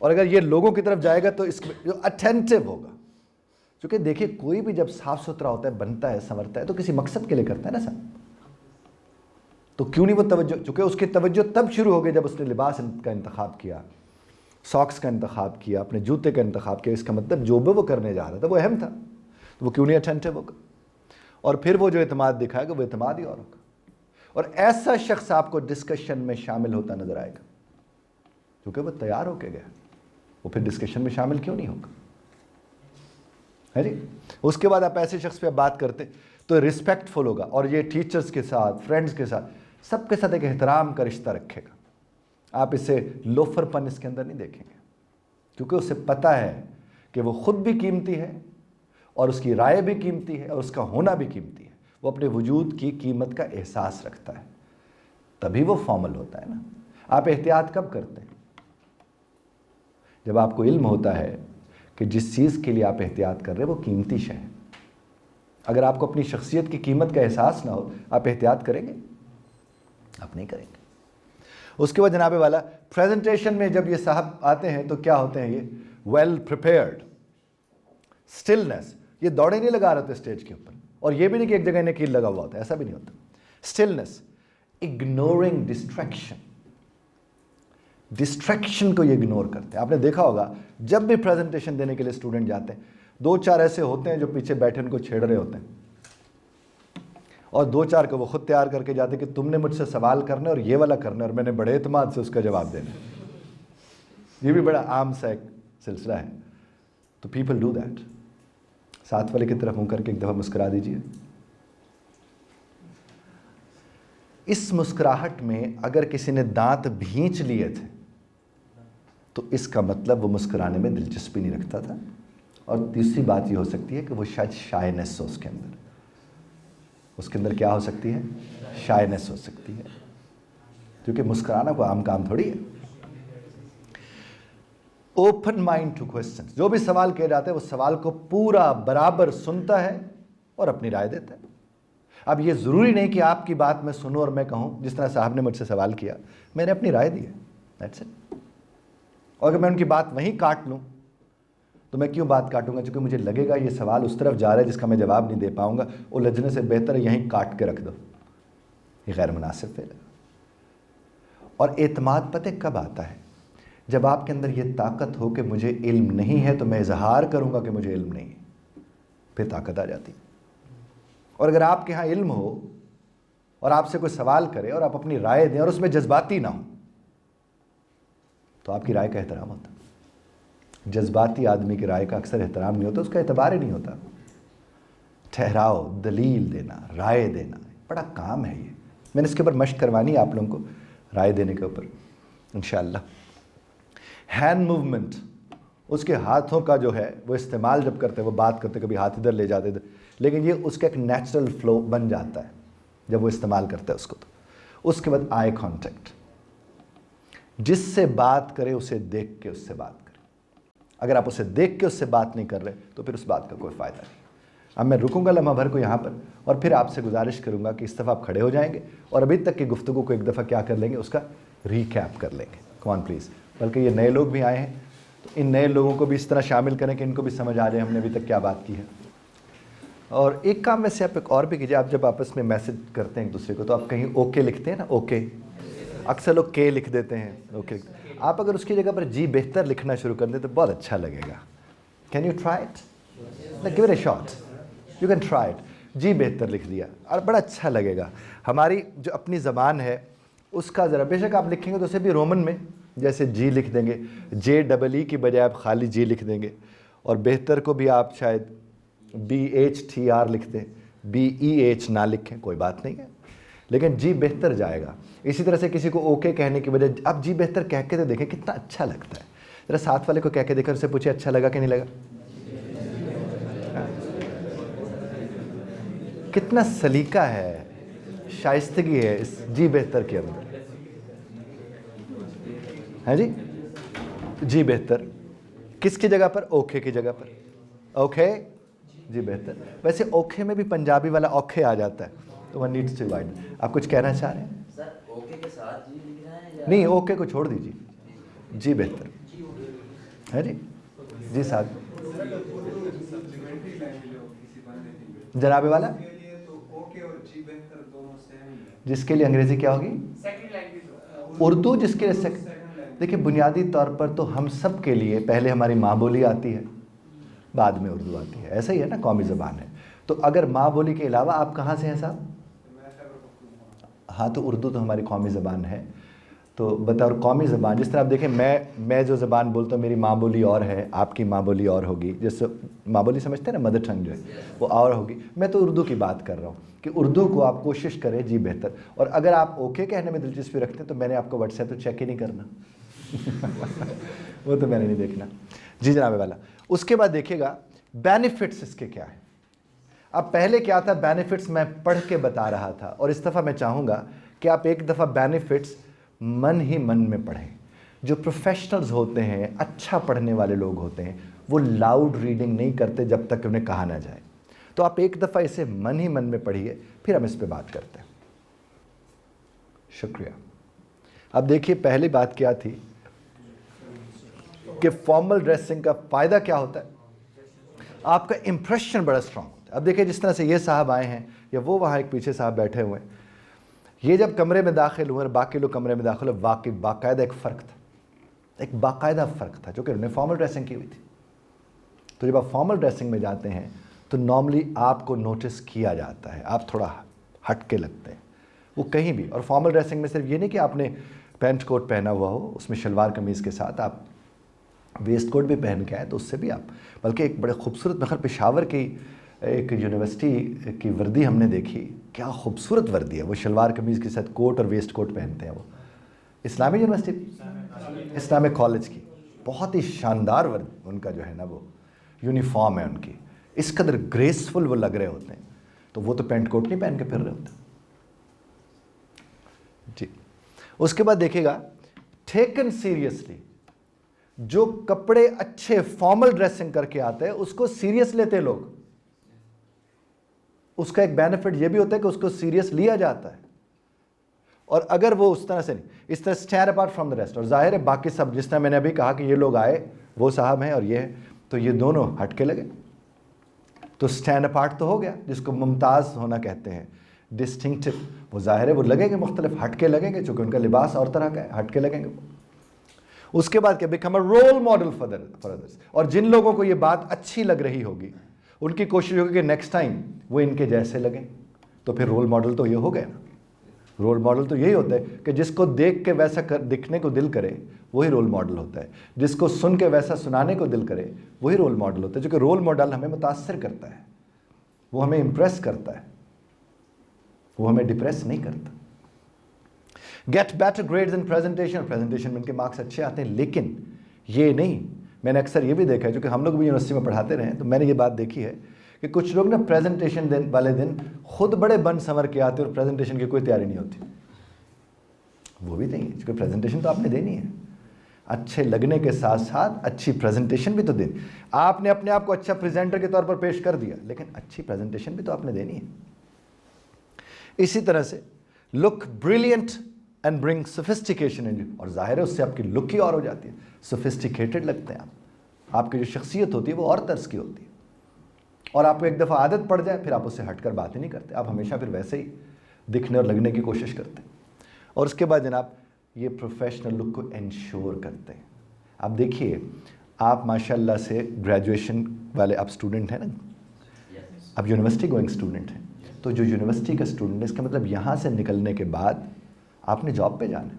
और अगर ये लोगों की तरफ जाएगा तो इसमें जो अटेंटिव होगा, क्योंकि देखिए कोई भी जब साफ सुथरा होता है, बनता है, संवरता है, तो किसी मकसद के लिए करता है ना साहब। तो क्यों नहीं वो तवज्जो? चूँकि उसकी तवज्जो तब शुरू हो गई जब उसने लिबास का इंतखाब किया, सॉक्स का इंतखाब किया, अपने जूते का इंतखाब किया। इसका मतलब जो भी वो करने जा रहा था वो अहम था, तो वो क्यों नहीं अटेंटिव होगा? और फिर वो जो एतमाद दिखाएगा वो एतमाद ही और होगा। और ऐसा शख्स आपको डिस्कशन में शामिल होता नजर आएगा, क्योंकि वो तैयार होके गया, वो फिर डिस्कशन में शामिल क्यों नहीं होगा, है जी। उसके बाद आप ऐसे शख्स पे बात करते तो रिस्पेक्टफुल होगा, और ये टीचर्स के साथ, फ्रेंड्स के साथ, सबके साथ एक एहतराम का रिश्ता रखेगा। आप इसे लोफरपन इसके अंदर नहीं देखेंगे, क्योंकि उसे पता है कि वो खुद भी कीमती है और उसकी राय भी कीमती है और उसका होना भी कीमती है। वो अपने वजूद की कीमत का एहसास रखता है, तभी वो फॉर्मल होता है ना। आप एहतियात कब करते हैं? जब आपको इल्म होता है कि जिस चीज़ के लिए आप एहतियात कर रहे हैं वो कीमती शय है। अगर आपको अपनी शख्सियत की कीमत का एहसास ना हो, आप एहतियात करेंगे? आप नहीं करेंगे। उसके बाद जनाबे वाला, प्रेजेंटेशन में जब ये साहब आते हैं तो क्या होते हैं? ये वेल प्रिपेयर्ड, स्टिलनेस, ये दौड़े नहीं लगा रहे थे स्टेज के ऊपर, और ये भी नहीं कि एक जगह इन्हें कील लगा हुआ होता है, ऐसा भी नहीं होता। स्टिलनेस, इग्नोरिंग डिस्ट्रैक्शन, डिस्ट्रैक्शन को ये इग्नोर करते हैं। आपने देखा होगा जब भी प्रेजेंटेशन देने के लिए स्टूडेंट जाते हैं, 2-4 ऐसे होते हैं जो पीछे बैठे उनको छेड़ रहे होते हैं, और 2-4 को वो खुद तैयार करके जाते कि तुमने मुझसे सवाल करना और ये वाला करना, और मैंने बड़े एतमाद से उसका जवाब देना। ये भी बड़ा आम सा एक सिलसिला है। तो पीपल डू दैट। साथ वाले की तरफ मुंह करके एक दफ़ा मुस्कुरा दीजिए। इस मुस्कुराहट में अगर किसी ने दांत भींच लिए थे तो इसका मतलब वो मुस्कुराने में दिलचस्पी नहीं रखता था। और तीसरी बात ये हो सकती है कि वो शायद शायनेस हो उसके अंदर क्या हो सकती है? शायनेस हो सकती है, क्योंकि मुस्कुराना कोई आम काम थोड़ी है। ओपन माइंड टू क्वेश्चन, जो भी सवाल किए जाते हैं वो सवाल को पूरा बराबर सुनता है और अपनी राय देता है। अब ये ज़रूरी नहीं कि आपकी बात मैं सुनूं और मैं कहूं, जिस तरह साहब ने मुझसे सवाल किया, मैंने अपनी राय दी है, दैट्स इट। और अगर मैं उनकी बात वहीं काट लूं तो मैं क्यों बात काटूंगा? क्योंकि मुझे लगेगा ये सवाल उस तरफ जा रहा है जिसका मैं जवाब नहीं दे पाऊंगा, उलझने से बेहतर है यहीं काट के रख दो। ये गैर मुनासिब है। और एतमाद पते कब आता है? जब आपके अंदर ये ताकत हो कि मुझे इल्म नहीं है तो मैं इजहार करूँगा कि मुझे इल्म नहीं है, फिर ताकत आ जाती। और अगर आपके यहाँ इल्म हो और आपसे कोई सवाल करे और आप अपनी राय दें और उसमें जज्बाती ना हो, तो आपकी राय का एहतराम होता। जज्बाती आदमी की राय का अक्सर एहतराम नहीं होता, उसका एतबार ही नहीं होता। ठहराओ, दलील देना, राय देना, बड़ा काम है ये। मैंने इसके ऊपर मशक करवानी है आप लोगों को, राय देने के ऊपर इंशाअल्लाह। हैंड मूवमेंट, उसके हाथों का जो है वो इस्तेमाल जब करते हैं, वो बात करते, कभी हाथ इधर ले जाते इधर, लेकिन ये उसका एक नेचुरल फ्लो बन जाता है जब वो इस्तेमाल करता है उसको। तो उसके बाद आई कांटेक्ट, जिससे बात करे उसे देख के उससे बात करें। अगर आप उसे देख के उससे बात नहीं कर रहे तो फिर उस बात का कोई फ़ायदा नहीं। अब मैं रुकूंगा लम्हा भर को यहाँ पर और फिर आपसे गुजारिश करूँगा कि इस दफ़ा आप खड़े हो जाएंगे और अभी तक की गुफ्तगू को एक दफ़ा क्या कर लेंगे, उसका रीकैप कर लेंगे। कौन प्लीज़, बल्कि ये नए लोग भी आए हैं तो इन नए लोगों को भी इस तरह शामिल करें कि इनको भी समझ आ जाए हमने अभी तक क्या बात की है। और एक काम वैसे आप एक और भी कीजिए, आप जब आपस में मैसेज करते हैं एक दूसरे को तो आप कहीं ओके लिखते हैं ना, ओके, अक्सर लोग के लिख देते हैं, ओके। आप अगर उसकी जगह पर जी बेहतर लिखना शुरू कर दें तो बहुत अच्छा लगेगा। Can you try it, give it a shot, you can try it. जी बेहतर लिख दिया और बड़ा अच्छा लगेगा। हमारी जो अपनी ज़बान है उसका ज़रा, बेशक आप लिखेंगे तो उसे भी रोमन में जैसे जी लिख देंगे, JEE की बजाय आप खाली जी लिख देंगे, और बेहतर को भी आप शायद BHTR लिख दें, BEH ना लिखें, कोई बात नहीं है, लेकिन जी बेहतर जाएगा। इसी तरह से किसी को ओके कहने की बजाय आप जी बेहतर कह के तो देखें कितना अच्छा लगता है। ज़रा साथ वाले को कह के देखकर उससे पूछे अच्छा लगा कि नहीं लगा। कितना सलीका है, शाइस्तगी है इस जी बेहतर के अंदर, है जी। जी बेहतर किसकी जगह पर, ओके की जगह पर, ओके जी बेहतर। वैसे ओके में भी पंजाबी वाला औखे आ जाता है, तो वन नीड्स टू डिवाइड। आप कुछ कहना चाह रहे हैं
सर? ओके के साथ जी लिखना है या
नहीं, ओके को छोड़ दीजिए, जी बेहतर है जी, जी साथ जनाबे वाला, जिसके लिए अंग्रेजी क्या होगी, उर्दू, जिसके लिए देखिए बुनियादी तौर पर तो हम सब के लिए पहले हमारी माँ बोली आती है, बाद में उर्दू आती है, ऐसा ही है ना, कौमी ज़बान है। तो अगर माँ बोली के अलावा आप कहाँ से हैं साहब? हाँ, तो उर्दू तो हमारी कौमी ज़बान है। तो बतौर कौमी ज़बान, जिस तरह आप देखें मैं जो ज़बान बोलता हूँ मेरी माँ बोली और है, आपकी माँ बोली और होगी, जैसे माँ बोली समझते हैं ना, मदर टंग जो है वो और होगी। मैं तो उर्दू की बात कर रहा हूँ कि उर्दू को आप कोशिश करें जी बेहतर। और अगर आप ओके कहने में दिलचस्पी रखते हैं तो मैंने आपको व्हाट्सएप तो चेक ही नहीं करना वो तो मैंने नहीं देखना जी जनाबे वाला। उसके बाद देखिएगा बेनिफिट्स इसके क्या है। अब पहले क्या था, बेनिफिट्स मैं पढ़ के बता रहा था, और इस दफ़ा मैं चाहूँगा कि आप एक दफ़ा बेनिफिट्स मन ही मन में पढ़ें। जो प्रोफेशनल्स होते हैं, अच्छा पढ़ने वाले लोग होते हैं, वो लाउड रीडिंग नहीं करते जब तक उन्हें कहा ना जाए। तो आप एक दफ़ा इसे मन ही मन में पढ़िए, फिर हम इस पर बात करते हैं। शुक्रिया। अब देखिए पहली बात क्या थी कि फॉर्मल ड्रेसिंग का फ़ायदा क्या होता है, आपका इंप्रेशन बड़ा स्ट्रांग होता है। अब देखिए जिस तरह से ये साहब आए हैं या वो वहाँ एक पीछे साहब बैठे हुए हैं, ये जब कमरे में दाखिल हुए और बाकी लोग कमरे में दाखिल हुए, वाकई बाकायदा एक फ़र्क था, एक बाकायदा फ़र्क था, जो कि उन्होंने फॉर्मल ड्रेसिंग की हुई थी। तो जब आप फॉर्मल ड्रेसिंग में जाते हैं तो नॉर्मली आपको नोटिस किया जाता है, आप थोड़ा हट के लगते हैं, वो कहीं भी। और फॉर्मल ड्रेसिंग में सिर्फ ये नहीं कि आपने पैंट कोट पहना हुआ हो, उसमें शलवार कमीज़ के साथ आप वेस्ट कोट भी पहन के आए तो उससे भी आप, बल्कि एक बड़े खूबसूरत, मगर पेशावर की एक यूनिवर्सिटी की वर्दी हमने देखी, क्या खूबसूरत वर्दी है वो, शलवार कमीज़ के साथ कोट और वेस्ट कोट पहनते हैं वो, इस्लामी यूनिवर्सिटी, इस्लामिक कॉलेज की, बहुत ही शानदार वर्दी उनका जो है ना वो यूनिफॉर्म है उनकी, इस कदर ग्रेसफुल वो लग रहे होते हैं। तो वो तो पैंट कोट नहीं पहन के फिर रहे होते जी। उसके बाद देखिएगा टेकन सीरियसली, जो कपड़े अच्छे फॉर्मल ड्रेसिंग करके आते हैं उसको सीरियस लेते लोग। उसका एक बेनिफिट ये भी होता है कि उसको सीरियस लिया जाता है। और अगर वो उस तरह से नहीं, इस तरह stand apart from the rest, और जाहिर है बाकी सब, जिस तरह मैंने अभी कहा कि ये लोग आए, वो साहब हैं और ये है, तो ये दोनों हट के लगे, तो स्टैंड अपार्ट तो हो गया, जिसको मुमताज़ होना कहते हैं, डिस्टिंक्टिव। वो जाहिर है वो लगेंगे मुख्तलिफ, हट के लगेंगे, चूँकि उनका लिबास और तरह का है, हट के लगेंगे। उसके बाद क्या, become a role model for others. और जिन लोगों को ये बात अच्छी लग रही होगी उनकी कोशिश होगी कि नेक्स्ट टाइम वो इनके जैसे लगें। तो फिर रोल मॉडल तो ये हो गया ना। रोल मॉडल तो यही होता है कि जिसको देख के वैसा दिखने को दिल करे वही रोल मॉडल होता है, जिसको सुन के वैसा सुनाने को दिल करे वही रोल मॉडल होता है। जो कि रोल मॉडल हमें मुतासर करता है, वो हमें इम्प्रेस करता है, वो हमें डिप्रेस नहीं करता। Get better grades in presentation, presentation में इनके मार्क्स अच्छे आते हैं, लेकिन ये नहीं, मैंने अक्सर ये भी देखा है, जो कि हम लोग भी यूनिवर्सिटी में पढ़ाते रहे हैं, तो मैंने ये बात देखी है कि कुछ लोग ना प्रेजेंटेशन वाले दिन खुद बड़े बन संवर के आते और प्रेजेंटेशन की कोई तैयारी नहीं होती। वो भी नहीं है, क्योंकि प्रेजेंटेशन तो आपने देनी है। अच्छे लगने के साथ साथ अच्छी प्रेजेंटेशन भी तो देनी। आपने अपने आप को अच्छा प्रेजेंटर के तौर पर पेश कर दिया, लेकिन अच्छी प्रेजेंटेशन भी तो आपने देनी है। इसी तरह से look brilliant and bring sophistication in you, और जाहिर है उससे आपकी लुक ही और हो जाती है, सोफिस्टिकेटेड लगते हैं आप, आपकी जो शख्सियत होती है वो और तर्ज की होती है। और आपको एक दफ़ा आदत पड़ जाए फिर आप उससे हटकर बात ही नहीं करते, आप हमेशा फिर वैसे ही दिखने और लगने की कोशिश करते हैं। और उसके बाद जनाब ये प्रोफेशनल लुक को इंश्योर करते हैं। आप देखिए, आप माशाल्लाह से ग्रेजुएशन वाले आप स्टूडेंट हैं ना, आप यूनिवर्सिटी गोइंग स्टूडेंट हैं, तो जो यूनिवर्सिटी का स्टूडेंट है इसका मतलब यहाँ से निकलने के बाद आपने जॉब पे जाना है,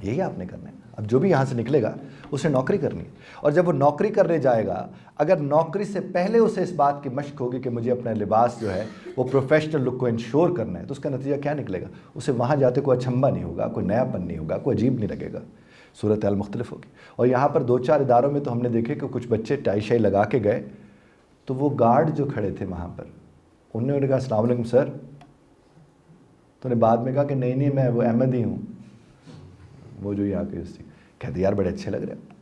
यही आपने करना है। अब जो भी यहाँ से निकलेगा उसे नौकरी करनी है, और जब वो नौकरी करने जाएगा, अगर नौकरी से पहले उसे इस बात की मशक होगी कि मुझे अपना लिबास जो है वो प्रोफेशनल लुक को इंश्योर करना है, तो उसका नतीजा क्या निकलेगा, उसे वहाँ जाते कोई अचंभा नहीं होगा, कोई नयापन नहीं होगा, कोई अजीब नहीं लगेगा, सूरत हाल मुख्तलिफ होगी। और यहाँ पर 2-4 इदारों में तो हमने देखे कि कुछ बच्चे टाई शाई लगा के गए, तो वो गार्ड जो खड़े थे वहाँ पर उन्होंने कहा अस्सलाम वालेकुम सर, तो उन्हें बाद में कहा कि नहीं नहीं मैं वो अहमदी हूँ, वो जो यहाँ के उससे कहते यार बड़े अच्छे लग रहे हैं।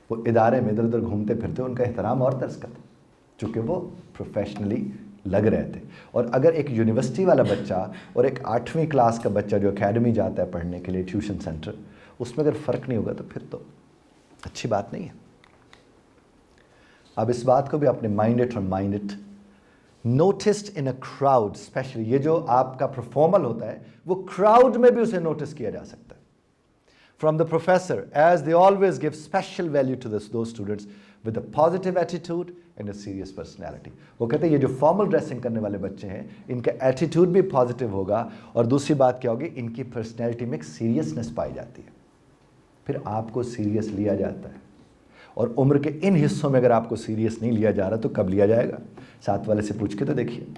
वो इदारे में इधर उधर घूमते फिरते उनका एहतराम और तर्ज करते, चूँकि वो प्रोफेशनली लग रहे थे। और अगर एक यूनिवर्सिटी वाला बच्चा और एक 8वीं क्लास का बच्चा जो एकेडमी जाता है पढ़ने के लिए, ट्यूशन सेंटर, उसमें अगर फ़र्क नहीं होगा तो फिर तो अच्छी बात नहीं है। अब इस बात को भी आपने mind it noticed in a crowd, specially ये जो आपका परफॉर्मल होता है वो क्राउड में भी उसे नोटिस किया जा सकता है। From the professor, as they always give special value to those students with a positive attitude and a serious personality. वो कहते हैं ये जो फॉर्मल ड्रेसिंग करने वाले बच्चे हैं इनका एटीट्यूड भी पॉजिटिव होगा, और दूसरी बात क्या होगी, इनकी पर्सनैलिटी में एक सीरियसनेस पाई जाती है, फिर आपको सीरियस लिया जाता है। और उम्र के इन हिस्सों में अगर आपको सीरियस नहीं लिया जा रहा तो कब लिया जाएगा, साथ वाले से पूछ के तो देखिए।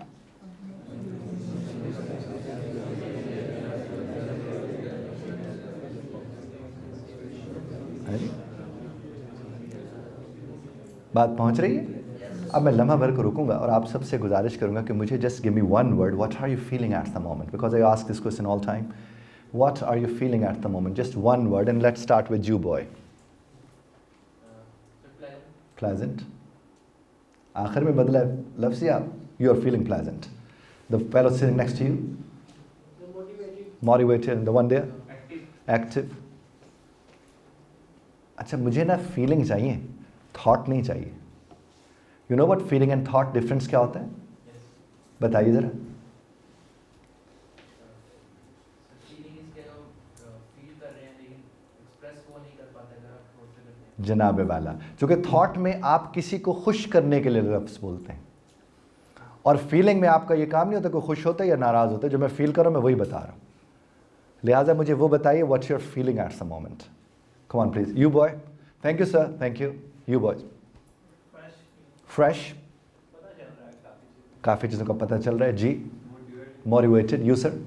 बात पहुंच रही है? अब मैं लम्हा भर को रुकूंगा और आप सबसे गुजारिश करूंगा कि मुझे just give me one word, what are you feeling at the moment, because I ask this question all time, what are you feeling at the moment, just one word, and let's start with you boy. Pleasant, आखिर में बदला लफ्ज़ आप, you are feeling pleasant. The fellow sitting next to you, motivated, and the one there active. अच्छा, मुझे ना feeling चाहिए, thought नहीं चाहिए। You know what feeling and thought difference क्या होता है? बताइए ज़रा। जनाब वाला, चूँकि थॉट में आप किसी को खुश करने के लिए लफ्ज़ बोलते हैं, और फीलिंग में आपका ये काम नहीं होता कोई खुश होता है या नाराज़ होता है, जो मैं फील कर रहा हूँ मैं वही बता रहा हूँ। लिहाजा मुझे वो बताइए, what's your feeling at the moment. Come on please, you boy. Thank you sir, thank you. You boy. Fresh, काफ़ी चीज़ों का पता चल रहा है जी। Motivated, you sir.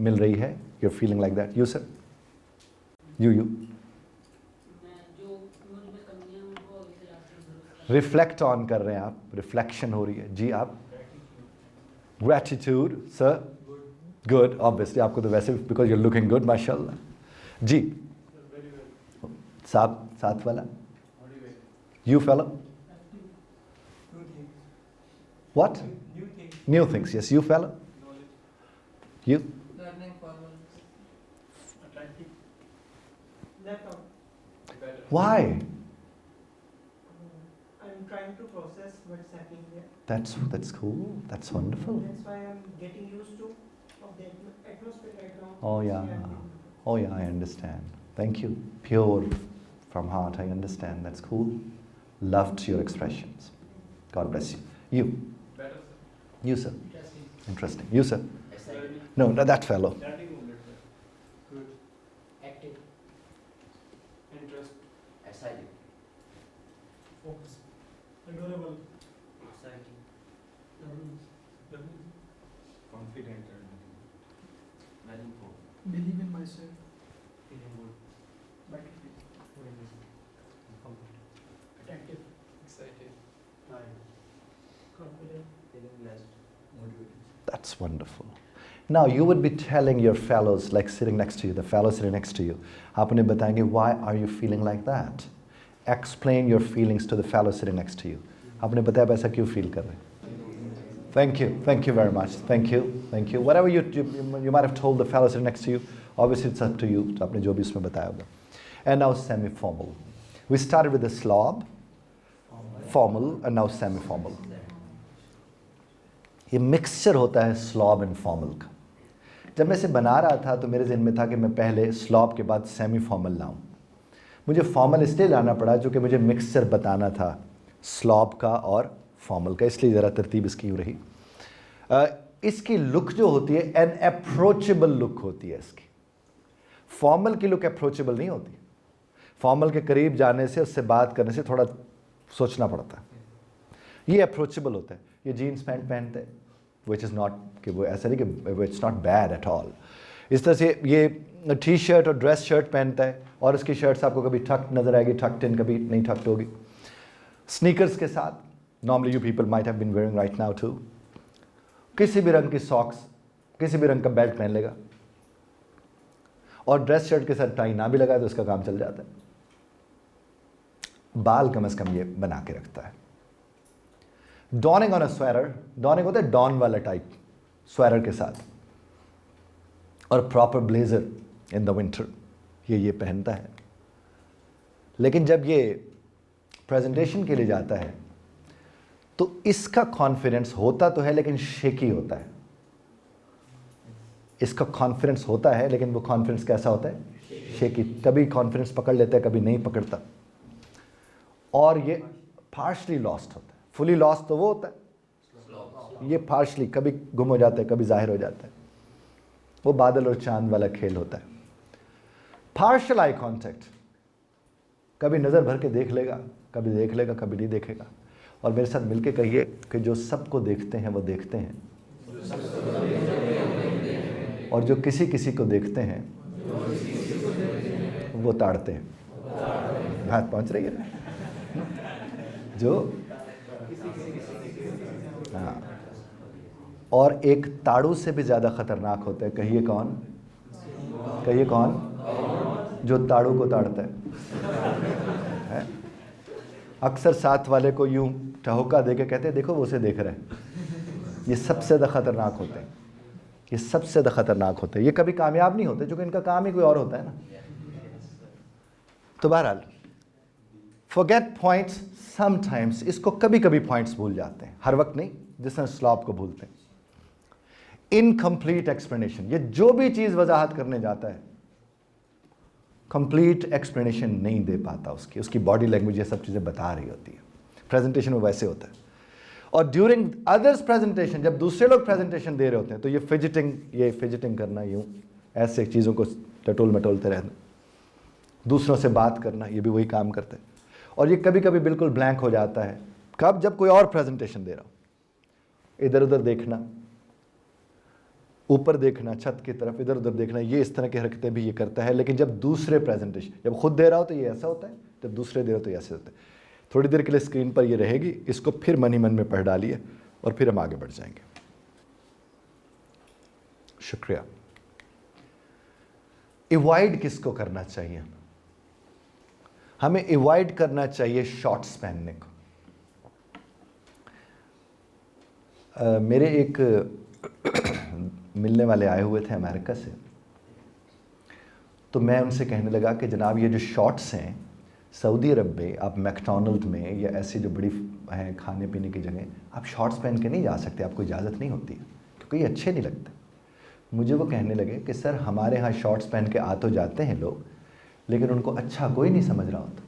मिल रही है, you are feeling like that, you sir. You reflect on कर रहे हैं आप, रिफ्लेक्शन हो रही है जी। आप ग्रैटिट्यूड सर, गुड, ऑब्वियसली आपको तो वैसे because you are looking good माशाल्लाह जी। साथ वाला, you fellow, what? New things, yes, you fellow, you
Learning formal, attractive.
why?
I'm trying to process what's happening there.
That's cool, that's wonderful.
That's why I'm getting used to of the atmosphere right now.
Oh yeah, Oh yeah, I understand. Thank you. Pure from heart, I understand. That's cool. Loved your expressions. God bless you. You.
Better, sir.
You, sir.
Interesting.
Interesting. You, sir.
Exciting.
No, that fellow.
Starting movement, sir.
Good. Active. Interest.
Exciting.
Focus. Adorable.
Exciting.
Confident.
Very important.
Believe in myself.
Feeling good.
Battlefield.
Attentive. Excited.
Mind.
Confident.
Feeling blessed.
That's wonderful. Now you would be telling your fellows, like sitting next to you, the fellow sitting next to you, आप उन्हें बताएंगे, why are you feeling like that? Explain your feelings to the fellow sitting next to you. आपने बताया ऐसा क्यों feel कर रहे हैं? Thank you very much. Thank you. Whatever you might have told the fellow sitting next to you, obviously it's up to you. तो आपने जो भी उसमें बताया होगा. And now semi-formal. We started with the slob, formal, and now semi-formal. ये mixture होता है स्लॉब एंड फॉर्मल का. जब मैं इसे बना रहा था तो मेरे ज़हन में था कि मैं पहले स्लॉब के बाद सेमी फॉर्मल लाऊं. मुझे फॉर्मल इसलिए लाना पड़ा क्योंकि मुझे मिक्सचर बताना था स्लॉब का और फॉर्मल का, इसलिए ज़रा तरतीब इसकी यूँ रही. इसकी लुक जो होती है एन अप्रोचेबल लुक होती है इसकी. फॉर्मल की लुक अप्रोचेबल नहीं होती. फॉर्मल के करीब जाने से, उससे बात करने से थोड़ा सोचना पड़ता है. ये अप्रोचेबल होता है. ये जीन्स पैंट पहनते हैं, विच इज़ नॉट कि वो ऐसा नहीं कि it's not bad at all. इस तरह से ये टी शर्ट और ड्रेस शर्ट पहनता है और उसकी शर्ट्स आपको कभी ठक्ड नज़र आएगी, ठक्ड इन, कभी नहीं ठक्ड होगी. स्नीकर्स के साथ normally you people might have been wearing right now too. किसी भी रंग की सॉक्स, किसी भी रंग का बेल्ट पहन लेगा और ड्रेस शर्ट के साथ टाई ना भी लगाए तो उसका काम चल जाता है. बाल कम से कम ये बना के रखता है. Dawning on a sweater, dawning होता है डॉन वाला टाइप स्वेटर के साथ, और proper blazer in the winter, ये पहनता है. लेकिन जब ये प्रेजेंटेशन के लिए जाता है तो इसका कॉन्फिडेंस होता तो है लेकिन शेकी होता है. इसका कॉन्फिडेंस होता है लेकिन वो कॉन्फिडेंस कैसा होता है? शेकी. कभी कॉन्फिडेंस पकड़ लेता है, कभी नहीं पकड़ता, और ये पार्शली लॉस्ट होता है. फुली लॉस्ट तो वो होता है, ये पार्शली कभी गुम हो जाता है, कभी जाहिर हो जाता है. वो बादल और चांद वाला खेल होता है. पार्शल आई कॉन्टैक्ट, कभी नज़र भर के देख लेगा, कभी देख लेगा, कभी नहीं देखेगा. और मेरे साथ मिलके कहिए कि जो सबको देखते हैं वो देखते हैं, और जो किसी किसी को देखते हैं वो ताड़ते हैं. बात पहुंच रही है ना? जो हाँ, और एक ताड़ू से भी ज़्यादा ख़तरनाक होता है. कहिए कौन? कहिए कौन? जो ताड़ू को ताड़ता है. अक्सर साथ वाले को यूं ठहोका दे के कहते हैं देखो वो उसे देख रहे हैं. ये सबसे ज़्यादा ख़तरनाक होते हैं. ये सबसे ज़्यादा ख़तरनाक होते हैं. ये कभी कामयाब नहीं होते क्योंकि इनका काम ही कोई और होता है ना. तो बहरहाल फॉरगेट पॉइंट्स समटाइम्स, इसको कभी कभी पॉइंट्स भूल जाते हैं, हर वक्त नहीं, जिस तरह स्लॉब को भूलते हैं. इनकम्प्लीट एक्सप्लेनेशन, ये जो भी चीज़ वजाहत करने जाता है कंप्लीट एक्सप्लेनेशन नहीं दे पाता. उसकी बॉडी लैंग्वेज ये सब चीज़ें बता रही होती है. प्रेजेंटेशन में वैसे होता है. और ड्यूरिंग अदर्स प्रेजेंटेशन, जब दूसरे लोग प्रेजेंटेशन दे रहे होते हैं तो ये फिजिटिंग करना, यूँ ऐसे चीज़ों को टटोल मटोलते रहना, दूसरों से बात करना, ये भी वही काम करते हैं. और ये कभी कभी बिल्कुल ब्लैंक हो जाता है. कब? जब कोई और प्रेजेंटेशन दे रहा हो. इधर उधर देखना, ऊपर देखना, छत की तरफ, इधर उधर देखना, ये इस तरह की हरकतें भी ये करता है. लेकिन जब दूसरे प्रेजेंटेशन, जब खुद दे रहा हो तो ये ऐसा होता है, जब दूसरे दे रहे हो तो ये ऐसे होता है. थोड़ी देर के लिए स्क्रीन पर ये रहेगी, इसको फिर मन ही मन में पढ़ डालिए और फिर हम आगे बढ़ जाएंगे. शुक्रिया. अवॉइड किसको करना चाहिए? हमें अवॉइड करना चाहिए शॉर्ट्स पहनने को. मेरे एक मिलने वाले आए हुए थे अमेरिका से, तो मैं उनसे कहने लगा कि जनाब ये जो शॉर्ट्स हैं सऊदी अरब में, आप मैकडोनल्ड में या ऐसी जो बड़ी हैं खाने पीने की जगह, आप शॉर्ट्स पहन के नहीं जा सकते, आपको इजाज़त नहीं होती है क्योंकि ये अच्छे नहीं लगते. मुझे वो कहने लगे कि सर हमारे यहाँ शॉर्ट्स पहन के आ तो जाते हैं लोग, लेकिन उनको अच्छा कोई नहीं समझ रहा होता।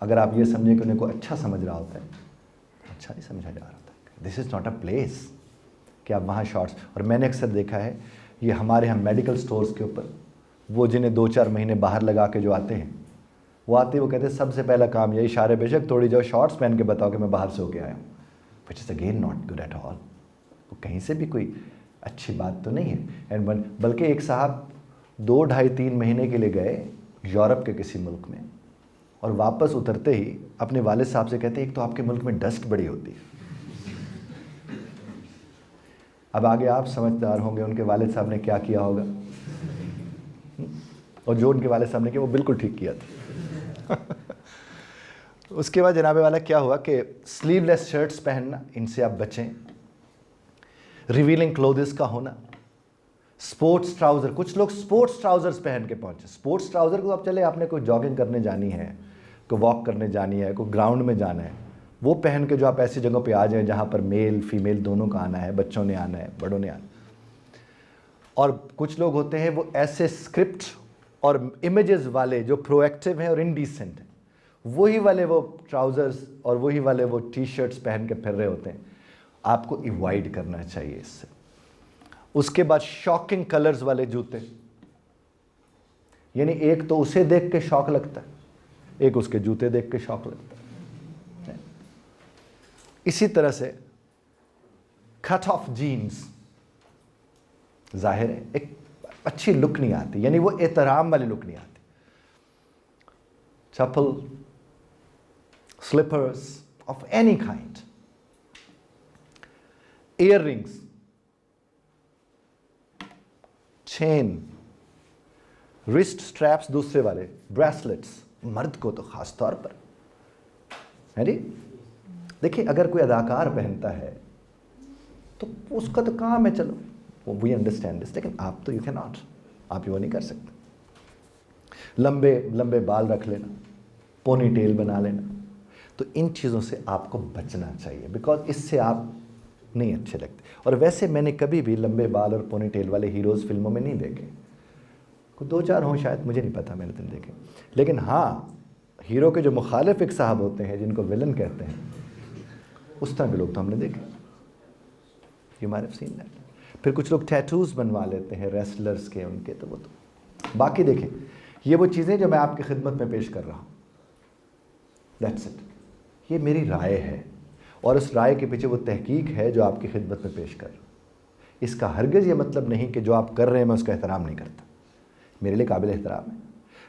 अगर आप ये समझें कि उन्हें को अच्छा समझ रहा होता है, अच्छा नहीं समझा जा रहा होता। This is not a place कि आप वहाँ शॉर्ट्स। और मैंने अक्सर देखा है ये हमारे यहाँ मेडिकल स्टोर्स के ऊपर वो जिन्हें 2-4 महीने बाहर लगा के जो आते हैं, वो आते ही वो कहते हैं सबसे पहला काम यही इशारे बेशक थोड़ी जाओ शॉर्ट्स पहन के बताओ कि मैं बाहर से होके आया हूँ, which is again not good at all. वो कहीं से भी कोई अच्छी बात तो नहीं है। एंड बल्कि एक साहब 2, 2.5, 3 महीने के लिए गए यूरोप के किसी मुल्क में, और वापस उतरते ही अपने वालिद साहब से कहते हैं एक तो आपके मुल्क में डस्ट बड़ी होती है। अब आगे आप समझदार होंगे उनके वालिद साहब ने क्या किया होगा, और जो उनके वालिद साहब ने किया वो बिल्कुल ठीक किया था। उसके बाद जनाबे वाला क्या हुआ कि स्लीवलेस शर्ट्स पहनना, इनसे आप बचें। रिवीलिंग क्लोथ्स का होना, स्पोर्ट्स ट्राउज़र, कुछ लोग स्पोर्ट्स ट्राउज़र्स पहन के पहुंचे। स्पोर्ट्स ट्राउज़र को अब चले आपने कोई जॉगिंग करने जानी है, कोई वॉक करने जानी है, कोई ग्राउंड में जाना है, वो पहन के जो आप ऐसी जगहों पे आ जाएं जहाँ पर मेल फीमेल दोनों का आना है, बच्चों ने आना है, बड़ों ने आना है। और कुछ लोग होते हैं वो ऐसे स्क्रिप्ट और इमेजेस वाले जो प्रोएक्टिव हैं और इनडिसेंट हैं, वही वाले वो ट्राउज़र्स और वही वाले वो टी शर्ट्स पहन के फिर रहे होते हैं। आपको अवॉइड करना चाहिए इससे। उसके बाद शॉकिंग कलर्स वाले जूते, यानी एक तो उसे देख के शौक लगता है, एक उसके जूते देख के शौक लगता है। इसी तरह से कट ऑफ जीन्स, जाहिर है एक अच्छी लुक नहीं आती, यानी वो एहतराम वाली लुक नहीं आती। चप्पल, slippers of any kind, earrings, chain, wrist straps दूसरे वाले, ब्रेसलेट्स, मर्द को तो खास तौर पर है जी। देखिए अगर कोई अदाकार पहनता है तो उसका तो काम है, चलो वो वी अंडरस्टैंड दिस, लेकिन आप तो यू कैन नॉट, आप ये वो नहीं कर सकते। लंबे लंबे बाल रख लेना, पोनी टेल बना लेना, तो इन चीज़ों से आपको बचना चाहिए, बिकॉज इससे आप नहीं अच्छे लगते। और वैसे मैंने कभी भी लंबे बाल और पोनी टेल वाले हीरोज़ फिल्मों में नहीं देखे, कोई 2-4 हों शायद, मुझे नहीं पता मैंने दिन देखे। लेकिन हाँ, हीरो के जो मुखालिफ एक साहब होते हैं जिनको विलन कहते हैं, उस तरह के लोग तो हमने देखे, you might have seen that. फिर कुछ लोग टैटूज़ बनवा लेते हैं रेसलर्स के, उनके, तो वो तो बाकी देखें, ये वो चीज़ें जो मैं आपकी खिदमत में पेश कर रहा हूँ, दैट्स इट। ये मेरी राय है और उस राय के पीछे वो तहकीक है जो आपकी खिदमत में पेश कर रहा हूँ। इसका हरगिज़ ये मतलब नहीं कि जो आप कर रहे हैं मैं उसका एहतराम नहीं करता, मेरे लिए काबिल एहतराम है।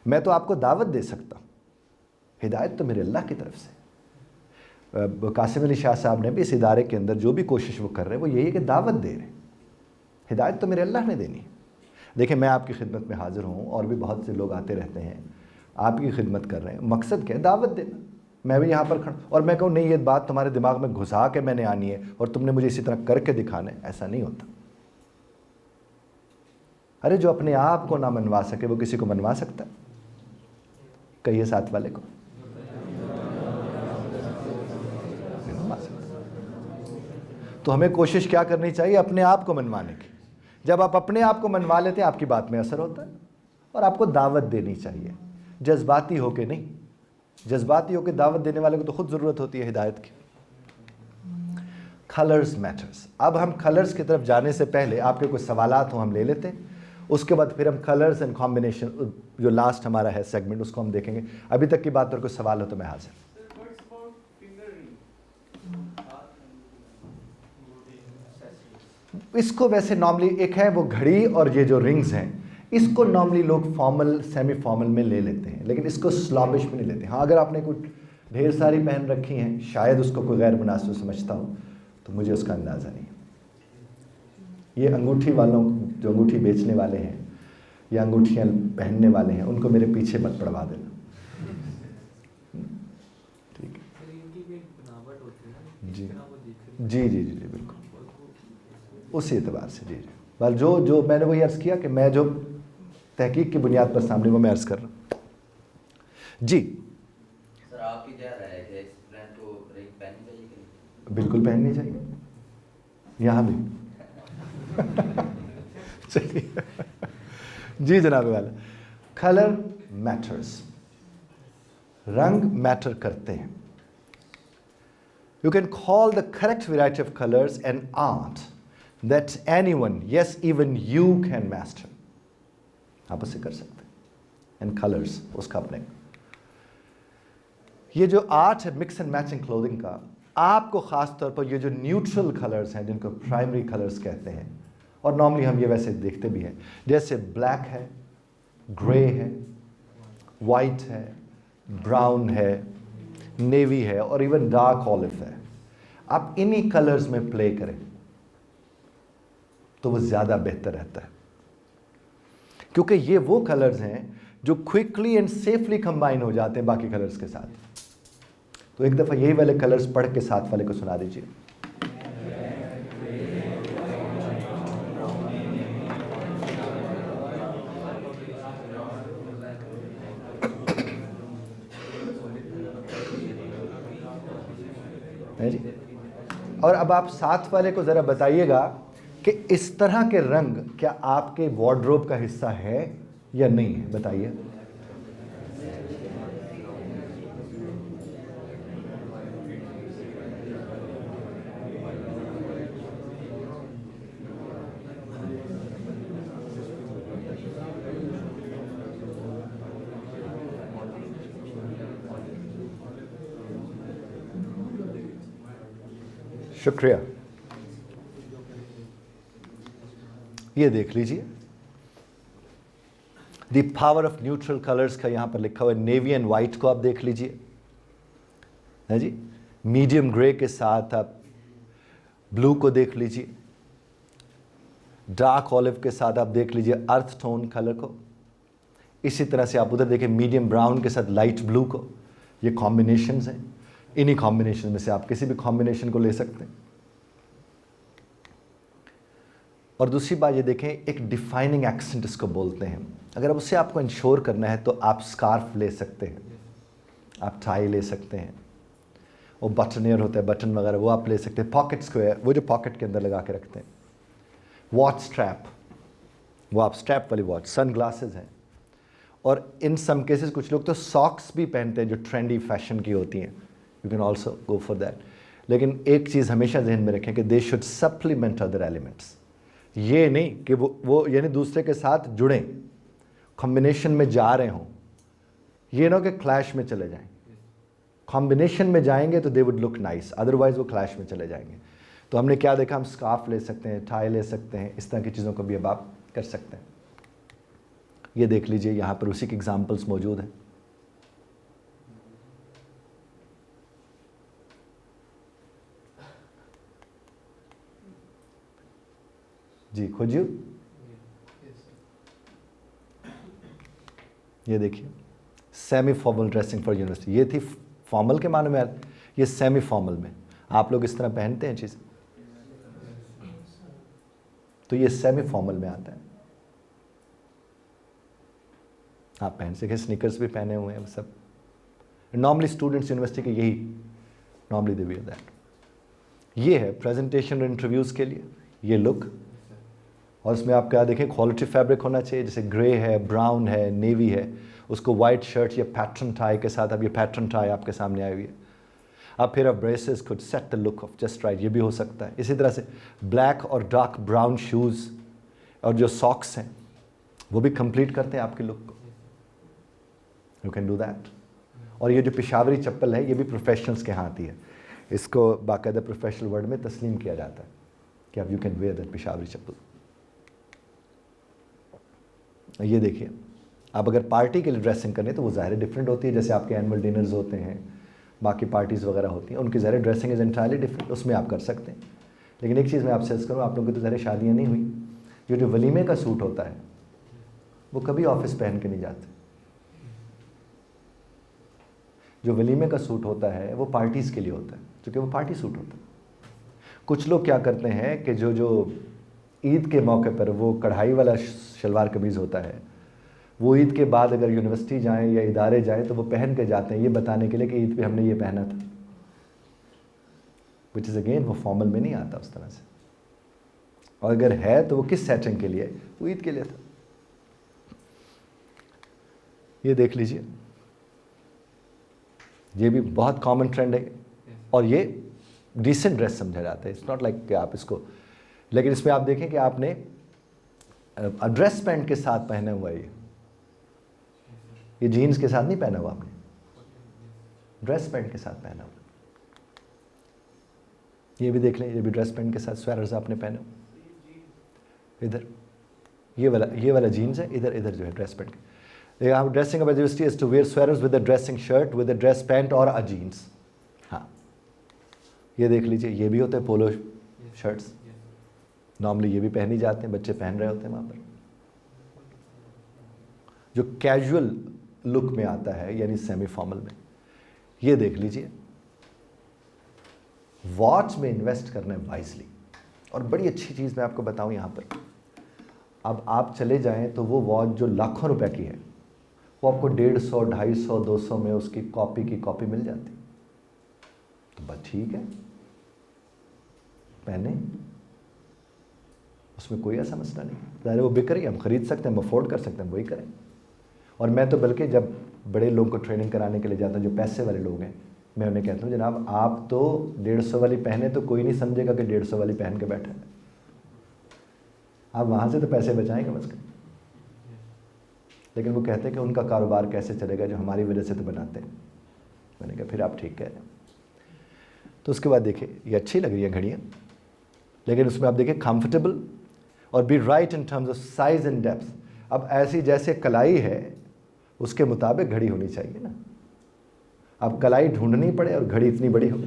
मैं तो आपको दावत दे सकता हूँ, हिदायत तो मेरे अल्लाह की तरफ से। कासिम अली शाह साहब ने भी इस इदारे के अंदर जो भी कोशिश वो कर रहे हैं वो यही है कि दावत दे रहे हैं, हिदायत तो मेरे अल्लाह ने देनी है। देखिए मैं आपकी खिदमत में हाज़िर हूँ और भी बहुत से लोग आते रहते हैं, आपकी खिदमत कर रहे हैं, मकसद क्या है? दावत देना। मैं भी यहाँ पर खड़ा और मैं कहूँ नहीं ये बात तुम्हारे दिमाग में घुसा के मैंने आनी है और तुमने मुझे इसी तरह करके दिखाना है, ऐसा नहीं होता। अरे जो अपने आप को ना मनवा सके वो किसी को मनवा सकता है? कहिए साथ वाले को, नहीं मनवा सकता। तो हमें कोशिश क्या करनी चाहिए? अपने आप को मनवाने की। जब आप अपने आप को मनवा लेते हैं आपकी बात में असर होता है। और आपको दावत देनी चाहिए, जज्बाती होके नहीं। जज्बाती होकर दावत देने वाले को तो खुद ज़रूरत होती है हिदायत की। Colours matters. अब हम कलर्स की तरफ जाने से पहले आपके कुछ सवालात हो हम ले लेते हैं, उसके बाद फिर हम कलर्स एंड कॉम्बिनेशन जो लास्ट हमारा है सेगमेंट उसको हम देखेंगे। अभी तक की बात पर कोई सवाल हो तो मैं हाजिर। इसको वैसे नॉर्मली एक है वो घड़ी और ये जो रिंग्स हैं इसको नॉर्मली लोग फॉर्मल सेमी फॉर्मल में ले लेते हैं, लेकिन इसको स्लॉबिश में नहीं लेते। हाँ अगर आपने कुछ ढेर सारी पहन रखी हैं शायद उसको कोई गैर मुनासिब समझता हो, तो मुझे उसका अंदाज़ा नहीं। ये अंगूठी वालों जो अंगूठी बेचने वाले हैं या अंगूठियाँ पहनने वाले हैं उनको मेरे पीछे मत पड़वा देना, ठीक है? जी जी जी जी जी बिल्कुल, उसी एतबार से। जी जी बल जो मैंने वही अर्ज़ किया कि मैं जो तहकीक की बुनियाद पर सामने वो मैं अर्ज़ कर रहा हूँ। जी
सर आपकी क्या राय है कि इस ब्रांड को रिंग पहननी चाहिए कि नहीं?
बिल्कुल पहननी चाहिए, यहाँ भी चलिए जी जनाब वाला, कलर मैटर्स, रंग मैटर करते हैं। You can call the correct variety of colors an art that anyone, yes even you can master. आप उसे कर सकते हैं। And colors, उसका अपने ये जो आर्ट है मिक्स एंड मैचिंग क्लोथिंग का, आपको ख़ास तौर पर ये जो न्यूट्रल कलर्स हैं जिनको प्राइमरी कलर्स कहते हैं, और नॉर्मली हम ये वैसे देखते भी हैं, जैसे ब्लैक है, ग्रे है, वाइट है, ब्राउन है, नेवी है और इवन डार्क ऑलिव है। आप इन्हीं कलर्स में प्ले करें तो वो ज़्यादा बेहतर रहता है, क्योंकि ये वो कलर्स हैं जो क्विकली एंड सेफली कंबाइन हो जाते हैं बाकी कलर्स के साथ। तो एक दफ़ा यही वाले कलर्स पढ़ के साथ वाले को सुना दीजिए। है जी। और अब आप साथ वाले को ज़रा बताइएगा कि इस तरह के रंग क्या आपके वार्डरोब का हिस्सा है या नहीं है, बताइए। शुक्रिया। ये देख लीजिए, the power of neutral colours का यहां पर लिखा हुआ है। नेवी एंड वाइट को आप देख लीजिए, है जी। मीडियम ग्रे के साथ आप ब्लू को देख लीजिए, डार्क ऑलिव के साथ आप देख लीजिए अर्थ टोन कलर को। इसी तरह से आप उधर देखें मीडियम ब्राउन के साथ लाइट ब्लू को। ये कॉम्बिनेशंस हैं, इन्हीं कॉम्बिनेशन में से आप किसी भी कॉम्बिनेशन को ले सकते हैं। और दूसरी बात ये देखें, एक डिफाइनिंग एक्सेंट इसको बोलते हैं। अगर अब उससे आपको इंश्योर करना है तो आप स्कार्फ ले सकते हैं, आप टाई ले सकते हैं, वो बटनियर होता है बटन वगैरह वो आप ले सकते हैं। पॉकेट स्क्वायर, वो जो पॉकेट के अंदर लगा के रखते हैं। वॉच स्ट्रैप, वो आप स्ट्रैप वाली वॉच। सन ग्लासेज हैं, और इन सम केसेस कुछ लोग तो सॉक्स भी पहनते हैं जो ट्रेंडी फैशन की होती हैं। You can also go for that. लेकिन एक चीज़ हमेशा जहन में रखें कि they should supplement other elements. ये नहीं कि वो यानी दूसरे के साथ जुड़ें, कॉम्बिनेशन में जा रहे हों। ये ना कि क्लैश में चले जाएं। कॉम्बिनेशन में जाएंगे तो they would look nice, otherwise वो क्लैश में चले जाएंगे। तो हमने क्या देखा, हम स्कार्फ ले सकते हैं, टाई ले सकते हैं, इस तरह की चीज़ों को भी अब आप कर सकते हैं। ये देख लीजिए, यहाँ पर उसी के एग्जाम्पल्स मौजूद हैं। जी खोजिए, ये देखिए, semi formal dressing for university. ये थी फॉर्मल के मानो में, ये सेमी फॉर्मल में। आप लोग इस तरह पहनते हैं चीज़, तो ये सेमी फॉर्मल में आता है। आप पहन सके, स्नीकर्स भी पहने हुए हैं सब। नॉर्मली स्टूडेंट्स यूनिवर्सिटी के यही नॉर्मली दे वियर दैट। ये है प्रेजेंटेशन और इंटरव्यूज़ के लिए ये लुक। और इसमें आप क्या देखें, क्वालिटी फैब्रिक होना चाहिए, जैसे ग्रे है, ब्राउन है, नेवी है, उसको वाइट शर्ट या पैटर्न टाई के साथ। अब ये पैटर्न टाई आपके सामने आई हुई है। अब फिर अब braces could set the look of just right, ये भी हो सकता है। इसी तरह से ब्लैक और डार्क ब्राउन शूज़ और जो सॉक्स हैं वो भी कंप्लीट करते हैं आपके लुक को। You can do that. और ये जो पेशावरी चप्पल है, ये भी प्रोफेशनल्स के हाथ ही है। इसको बाकायदा प्रोफेशनल वर्ड में तस्लीम किया जाता है कि अब you can wear that Peshawari चप्पल। ये देखिए, आप अगर पार्टी के लिए ड्रेसिंग करें तो वो ज़ाहिर डिफरेंट होती है। जैसे आपके एनुअल डिनर्स होते हैं, बाकी पार्टीज़ वगैरह होती हैं, उनकी ज़ाहिर ड्रेसिंग इज़ एंटायरली डिफरेंट, उसमें आप कर सकते हैं। लेकिन एक चीज़ मैं आपसे अर्ज़ करूँ, आप लोगों की तो ज़ाहिर शादियाँ नहीं हुई, ये जो वलीमे का सूट होता है वो कभी ऑफिस पहन के नहीं जाते। जो वलीमे का सूट होता है वो पार्टीज़ के लिए होता है, क्योंकि वो पार्टी सूट होता है। कुछ लोग क्या करते हैं कि जो ईद के मौके पर वो कढ़ाई वाला शलवार कमीज़ होता है, वो ईद के बाद अगर यूनिवर्सिटी जाएं या इदारे जाएं तो वो पहन के जाते हैं, ये बताने के लिए कि ईद पे हमने ये पहना था, विच इज़ अगेन वो फॉर्मल में नहीं आता उस तरह से। और अगर है तो वो किस सेटिंग के लिए है? वो ईद के लिए था। ये देख लीजिए, ये भी बहुत कॉमन ट्रेंड है और ये डिसेंट ड्रेस समझा जाता है। इट्स नॉट लाइक कि आप इसको, लेकिन इसमें आप देखें कि आपने ड्रेस पैंट के साथ पहना हुआ है, ये जीन्स के साथ नहीं पहना हुआ आपने, ड्रेस पैंट के साथ पहना हुआ। ये भी देख लें, ये भी ड्रेस पैंट के साथ स्वेटर्स आपने पहने हुए। इधर ये वाला जीन्स है, इधर जो है dress pant. Dressing up university is to wear sweaters with a dressing shirt with a dress pant और अ जीन्स। हाँ, ये देख लीजिए, ये भी होते हैं पोलो शर्ट्स, नॉर्मली ये भी पहनी जाते हैं, बच्चे पहन रहे होते हैं वहाँ पर। जो कैजुअल लुक में आता है, यानी सेमी फॉर्मल में। ये देख लीजिए, वॉच में इन्वेस्ट करना है वाइजली। और बड़ी अच्छी चीज़ मैं आपको बताऊं यहाँ पर, अब आप चले जाएं तो वो वॉच जो लाखों रुपए की है, वो आपको 150, 250, 200 में उसकी कॉपी मिल जाती। तो बस ठीक है, पहने, उसमें कोई ऐसा मसला नहीं। ज़ाहिर वो बिक रही है, हम खरीद सकते हैं, हम अफोर्ड कर सकते हैं, वही करें। और मैं तो बल्कि जब बड़े लोगों को ट्रेनिंग कराने के लिए जाता हूँ, जो पैसे वाले लोग हैं, मैं उन्हें कहता हूँ जनाब आप तो 150 वाली पहने तो कोई नहीं समझेगा कि 150 वाली पहन के बैठे हैं। आप वहाँ से तो पैसे बचाएं कम से कम। लेकिन वो कहते हैं कि उनका कारोबार कैसे चलेगा जो हमारी वजह से तो बनाते हैं। मैंने कहा फिर आप ठीक कह रहे हैं। तो उसके बाद देखिए, ये अच्छी लग रही है घड़ियाँ, लेकिन उसमें आप देखिए कंफर्टेबल और be right in terms of size and depth. अब ऐसी जैसे कलाई है उसके मुताबिक घड़ी होनी चाहिए ना। अब कलाई ढूंढनी पड़े और घड़ी इतनी बड़ी हो,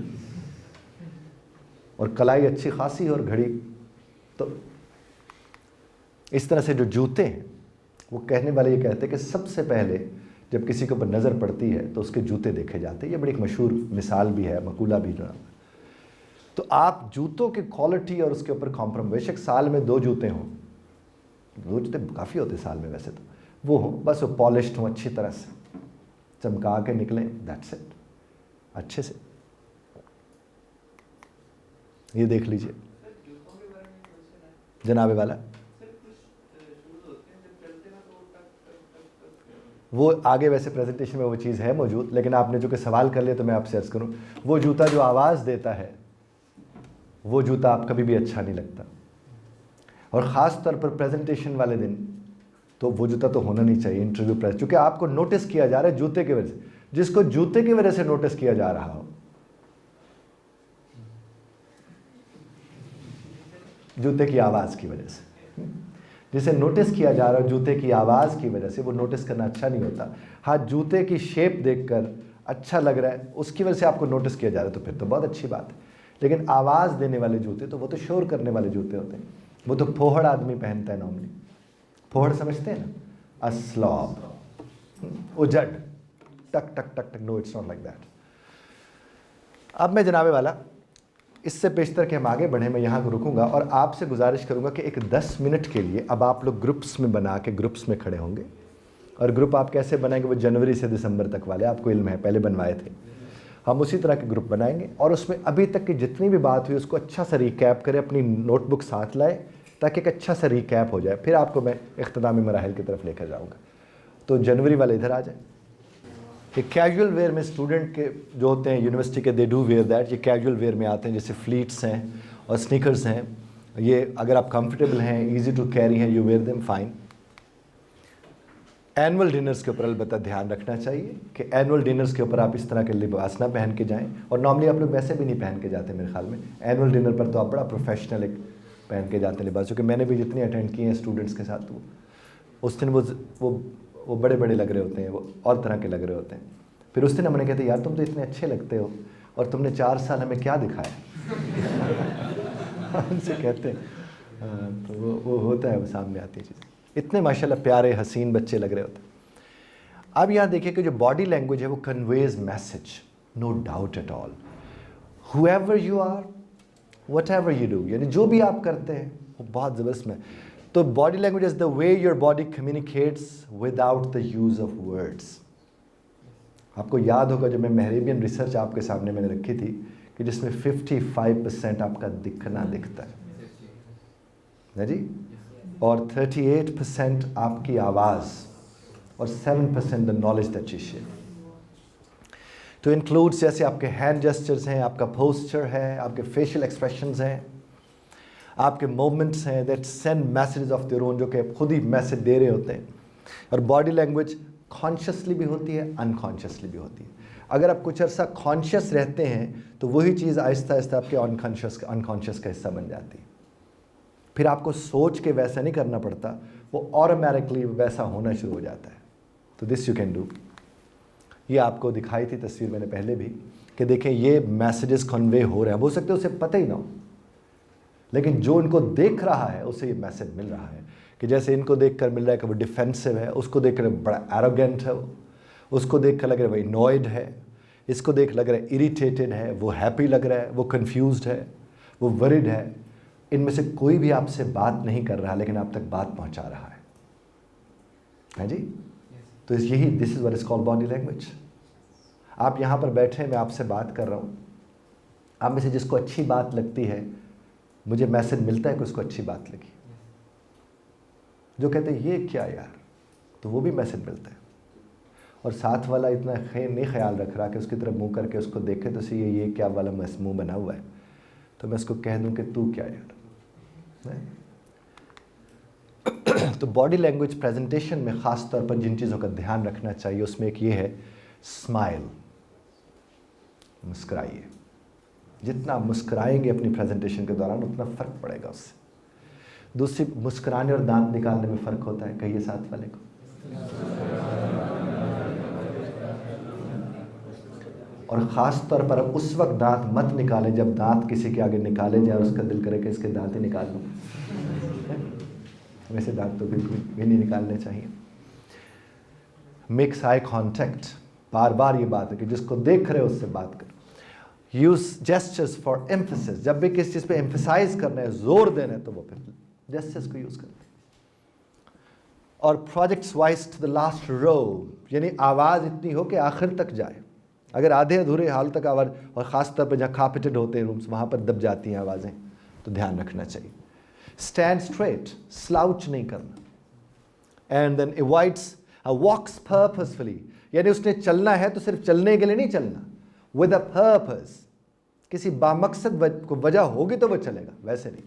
और कलाई अच्छी खासी और घड़ी, तो इस तरह से जो जूते हैं, वो कहने वाले ये कहते हैं कि सबसे पहले जब किसी के ऊपर नज़र पड़ती है तो उसके जूते देखे जाते हैं। ये बड़ी एक मशहूर मिसाल भी है, मकूला भी जो। तो आप जूतों की क्वालिटी और उसके ऊपर कॉम्प्रोमाइज, बेशक साल में 2 जूते हों, 2 जूते काफ़ी होते साल में वैसे तो, वो हो, बस वो पॉलिश्ड हों, अच्छी तरह से चमका के निकलें, दैट्स इट, अच्छे से। ये देख लीजिए जनाबे वाला, वो आगे वैसे प्रेजेंटेशन में वो चीज़ है मौजूद, लेकिन आपने जो कि सवाल कर लिया तो मैं आपसे अर्ज़ करूं, वो जूता जो आवाज़ देता है, वो जूता आप कभी भी अच्छा नहीं लगता। और ख़ास तौर पर प्रेजेंटेशन वाले दिन तो वो जूता तो होना नहीं चाहिए इंटरव्यू प्रेस, क्योंकि आपको नोटिस किया जा रहा है जूते की वजह से। जिसको जूते की वजह से नोटिस किया जा रहा हो, जूते की आवाज़ की वजह से, जिसे नोटिस किया जा रहा है जूते की आवाज़ की वजह से, वो नोटिस करना अच्छा नहीं होता। हाँ, जूते की शेप देखकर अच्छा लग रहा है, उसकी वजह से आपको नोटिस किया जा रहा है, तो फिर तो बहुत अच्छी बात है। लेकिन आवाज़ देने वाले जूते तो वो तो शोर करने वाले जूते होते हैं। वो तो फोहड़ आदमी पहनता है नॉर्मली। फोहड़ समझते हैं ना, अस्लॉब, उजड़, टक tuck tuck tuck. No, it's not like that. अब मैं जनाबे वाला, इससे पेशतर के हम आगे बढ़े, मैं यहाँ रुकूंगा और आपसे गुजारिश करूँगा कि एक 10 मिनट के लिए अब आप लोग ग्रुप्स में बना के ग्रुप्स में खड़े होंगे। और ग्रुप आप कैसे बनाएंगे, वो जनवरी से दिसंबर तक वाले आपको इल्म है, पहले बनवाए थे। हम उसी तरह के ग्रुप बनाएंगे और उसमें अभी तक की जितनी भी बात हुई उसको अच्छा सा रिकैप करें, अपनी नोटबुक साथ लाए ताकि एक अच्छा सा रिकैप हो जाए। फिर आपको मैं इख्तितामी मराहिल की तरफ लेकर जाऊँगा। तो जनवरी वाले इधर आ जाए। ये कैजुअल वेयर में स्टूडेंट के जो होते हैं यूनिवर्सिटी के, दे डू वेयर दैट। ये कैजुअल वेयर में आते हैं, जैसे फ्लीट्स हैं और स्नीकर्स हैं। ये अगर आप कंफर्टेबल हैं, इजी टू कैरी हैं, you wear them fine. Annual dinners के ऊपर अलबत्ता ध्यान रखना चाहिए कि एनुअल डिनर्स के ऊपर आप इस तरह के लिबास ना पहन के जाएं। और नॉर्मली आप लोग वैसे भी नहीं पहन के जाते मेरे ख्याल में। एनुअल डिनर पर तो आप बड़ा प्रोफेशनल एक पहन के जाते हैं लिबास, क्योंकि मैंने भी जितनी अटेंड किए हैं स्टूडेंट्स के साथ, तो उस दिन वो बड़े बड़े लग रहे होते हैं, वो और तरह के लग रहे होते हैं। फिर उस दिन हमने कहते यार तुम तो इतने अच्छे लगते हो और तुमने 4 साल हमें क्या दिखाया। उनसे कहते हैं तो वो होता है, वो सामने आती है चीज़। इतने माशाल्लाह प्यारे हसीन बच्चे लग रहे होते हैं। अब यहाँ देखिए कि जो बॉडी लैंग्वेज है वो conveys message, no doubt at all. However you are, whatever you do, यानी जो भी आप करते हैं वो बहुत ज़बरदस्त में। तो body language is the way your body communicates without the use of words. आपको याद होगा जब मैं मेहरेबियन रिसर्च आपके सामने मैंने रखी थी कि जिसमें 55% आपका दिखना दिखता है, है जी, और 38% आपकी आवाज़ और 7% the knowledge that you share. तो इंक्लूड्स जैसे आपके हैंड जेस्चर्स हैं, आपका पोस्चर है, आपके फेशियल एक्सप्रेशंस हैं, आपके मूवमेंट्स हैं that send messages of their own, जो कि खुद ही मैसेज दे रहे होते हैं। और बॉडी लैंग्वेज कॉन्शियसली भी होती है, अनकॉन्शियसली भी होती है। अगर आप कुछ अर्सा कॉन्शियस रहते हैं तो वही चीज़ आहिस्ता आहिस्ता आपके अनकॉन्शियस का हिस्सा बन जाती है। फिर आपको सोच के वैसा नहीं करना पड़ता, वो ऑटोमेटिकली वैसा होना शुरू हो जाता है। तो दिस यू कैन डू। ये आपको दिखाई थी तस्वीर मैंने पहले भी कि देखें ये मैसेजेस कन्वे हो रहे हैं, हो सकते है उसे पता ही ना हो, लेकिन जो इनको देख रहा है उसे ये मैसेज मिल रहा है। कि जैसे इनको देखकर मिल रहा है कि वो डिफेंसिव है, उसको देखकर बड़ा एरोगेंट है, उसको देखकर लग रहा है वो इनॉयड है, इसको देख लग रहा है इरिटेटेड है, वो हैप्पी लग रहा है, वो कंफ्यूज्ड है, वो वरिड है। इनमें से कोई भी आपसे बात नहीं कर रहा लेकिन आप तक बात पहुंचा रहा है जी। तो यही this is what is called body language. आप यहाँ पर बैठे, मैं आपसे बात कर रहा हूँ, आप में से जिसको अच्छी बात लगती है, मुझे मैसेज मिलता है कि उसको अच्छी बात लगी। जो कहते हैं ये क्या यार, तो वो भी मैसेज मिलता है। और साथ वाला इतना नहीं ख्याल रख रहा कि उसकी तरफ मुंह करके उसको देखे तो सही ये क्या वाला मुंह बना हुआ है, तो मैं उसको कह दूं कि तू क्या यार। तो बॉडी लैंग्वेज प्रेजेंटेशन में ख़ास तौर पर जिन चीज़ों का ध्यान रखना चाहिए उसमें एक ये है स्माइल, मुस्कुराइए। जितना मुस्कुराएंगे अपनी प्रेजेंटेशन के दौरान उतना फ़र्क पड़ेगा उससे। दूसरी, मुस्कुराने और दांत निकालने में फ़र्क होता है, कहिए साथ वाले को। और ख़ास तौर पर अब उस वक्त दांत मत निकालें जब दांत किसी के आगे निकाले जाए और उसका दिल करे कि इसके दांत ही निकाल लूँ। वैसे दांत तो बिल्कुल भी नहीं निकालने चाहिए। मेक्स आई कॉन्टैक्ट, बार बार ये बात है कि जिसको देख रहे हो उससे बात करो। यूज जेस्चर्स फॉर एम्फेसिस, जब भी किसी चीज़ पे एम्फेसाइज करना है, जोर देना है, तो वो फिर जेस्चर्स को यूज़ करते हैं। और projects voice to the last row, यानी आवाज़ इतनी हो कि आखिर तक जाए। अगर आधे अधूरे हाल तक आवाज़, और ख़ास तौर पर जहाँ कार्पेटेड होते हैं रूम्स, वहाँ पर दब जाती हैं आवाज़ें, तो ध्यान रखना चाहिए। स्टैंड स्ट्रेट, स्लाउच नहीं करना। And then avoids walks purposefully, यानी उसने चलना है तो सिर्फ चलने के लिए नहीं चलना, विद अ पर्पस, किसी बामकसद को वजह होगी तो वो चलेगा, वैसे नहीं।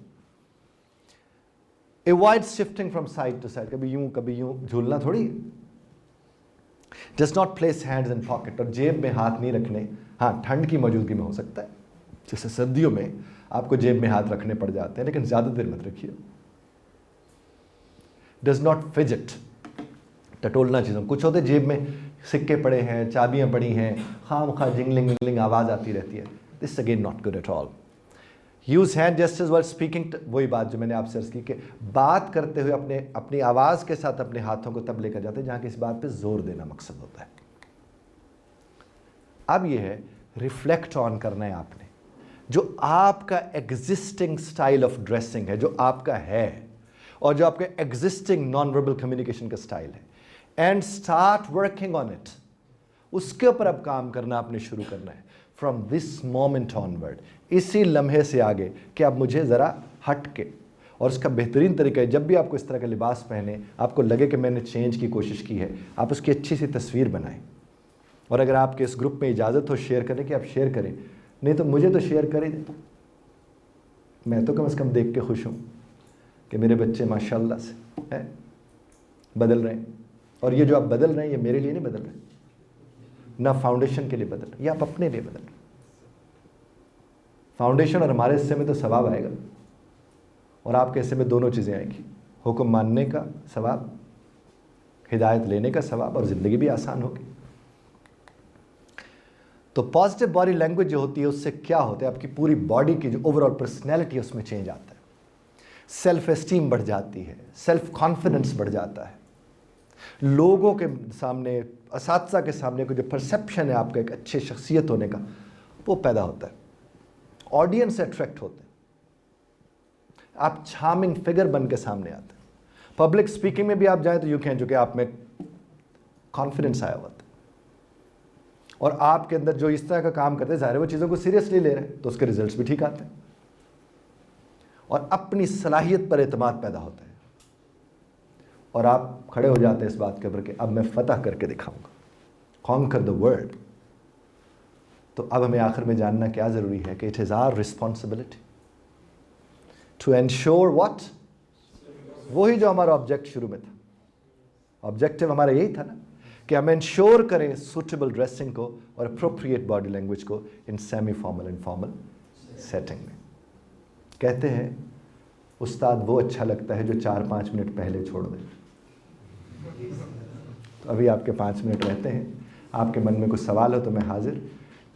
Avoids shifting from side to side, कभी यूं झूलना थोड़ी है। Does not place hands in pocket, और जेब में हाथ नहीं रखने। हाँ, ठंड की मौजूदगी में हो सकता है, जैसे सर्दियों में आपको जेब में हाथ रखने पड़ जाते हैं, लेकिन ज़्यादा देर मत रखिए। डज नॉट फिजिट, टटोलना चीज़ों, कुछ होते जेब में सिक्के पड़े हैं, चाबियां पड़ी हैं, खामखा जिंगलिंग विंगलिंग आवाज़ आती रहती है। This again not good at all. Use hand gestures while speaking, वही बात जो मैंने आपसे अर्ज़ की कि बात करते हुए अपनी आवाज़ के साथ अपने हाथों को तब लेकर जाते हैं जहाँ किसी बात पे जोर देना मकसद होता है। अब ये है रिफ्लेक्ट ऑन करना है आपने, जो आपका एग्जिस्टिंग स्टाइल ऑफ ड्रेसिंग है, जो आपका है, और जो आपका एग्जिस्टिंग नॉन वर्बल कम्युनिकेशन का स्टाइल है, and start working on it. उसके ऊपर अब काम करना आपने शुरू करना है फ्रॉम दिस मोमेंट ऑनवर्ड, इसी लम्हे से आगे कि अब मुझे ज़रा हट के। और उसका बेहतरीन तरीका है, जब भी आपको इस तरह का लिबास पहने, आपको लगे कि मैंने चेंज की कोशिश की है, आप उसकी अच्छी सी तस्वीर बनाएं। और अगर आपके इस ग्रुप में इजाज़त हो शेयर करने की, आप शेयर करें, नहीं तो मुझे तो शेयर कर ही दें। मैं तो कम से कम देख के खुश हूँ कि मेरे बच्चे माशाल्लाह से हैं, बदल रहे हैं। और ये जो आप बदल रहे हैं, ये मेरे लिए नहीं बदल रहे, ना फाउंडेशन के लिए बदल रहे, ये आप अपने लिए बदल रहे हैं। फाउंडेशन और हमारे हिस्से में तो सवाब आएगा, और आपके हिस्से में दोनों चीज़ें आएंगी, हुक्म मानने का सवाब, हिदायत लेने का सवाब, और ज़िंदगी भी आसान होगी। तो पॉजिटिव बॉडी लैंग्वेज जो होती है उससे क्या होता है, आपकी पूरी बॉडी की जो ओवरऑल पर्सनैलिटी है उसमें चेंज आता है। सेल्फ एस्टीम बढ़ जाती है, सेल्फ कॉन्फिडेंस बढ़ जाता है, लोगों के सामने, असातिज़ा के सामने को जो परसेप्शन है आपका एक अच्छे शख्सियत होने का, वो पैदा होता है। ऑडियंस अट्रैक्ट होते हैं, आप चार्मिंग फिगर बन के सामने आते हैं। पब्लिक स्पीकिंग में भी आप जाएं तो यूँ कहें जो कि आप में कॉन्फिडेंस आया हुआ था, और आपके अंदर जो इस तरह का काम करते हैं, ज़ाहिर है वो चीज़ों को सीरियसली ले रहे हैं, तो उसके रिजल्ट्स भी ठीक आते हैं। और अपनी सलाहियत पर एतमाद पैदा होता है, और आप खड़े हो जाते हैं इस बात के ऊपर कि अब मैं फतह करके दिखाऊंगा, कॉन्कर द वर्ल्ड। तो अब हमें आखिर में जानना क्या ज़रूरी है कि it is our responsibility to ensure what, वही जो हमारा ऑब्जेक्ट शुरू में था, ऑब्जेक्टिव हमारा यही था ना कि हम इंश्योर करें सूटेबल ड्रेसिंग को और अप्रोप्रिएट बॉडी लैंग्वेज को in semi formal and formal setting में। कहते हैं उस्ताद वो अच्छा लगता है जो 4-5 मिनट पहले छोड़ दे। तो अभी आपके 5 मिनट रहते हैं, आपके मन में कुछ सवाल हो तो मैं हाजिर,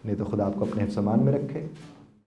नहीं तो खुदा आपको अपने हिफ्ज़-ओ-मान में रखे।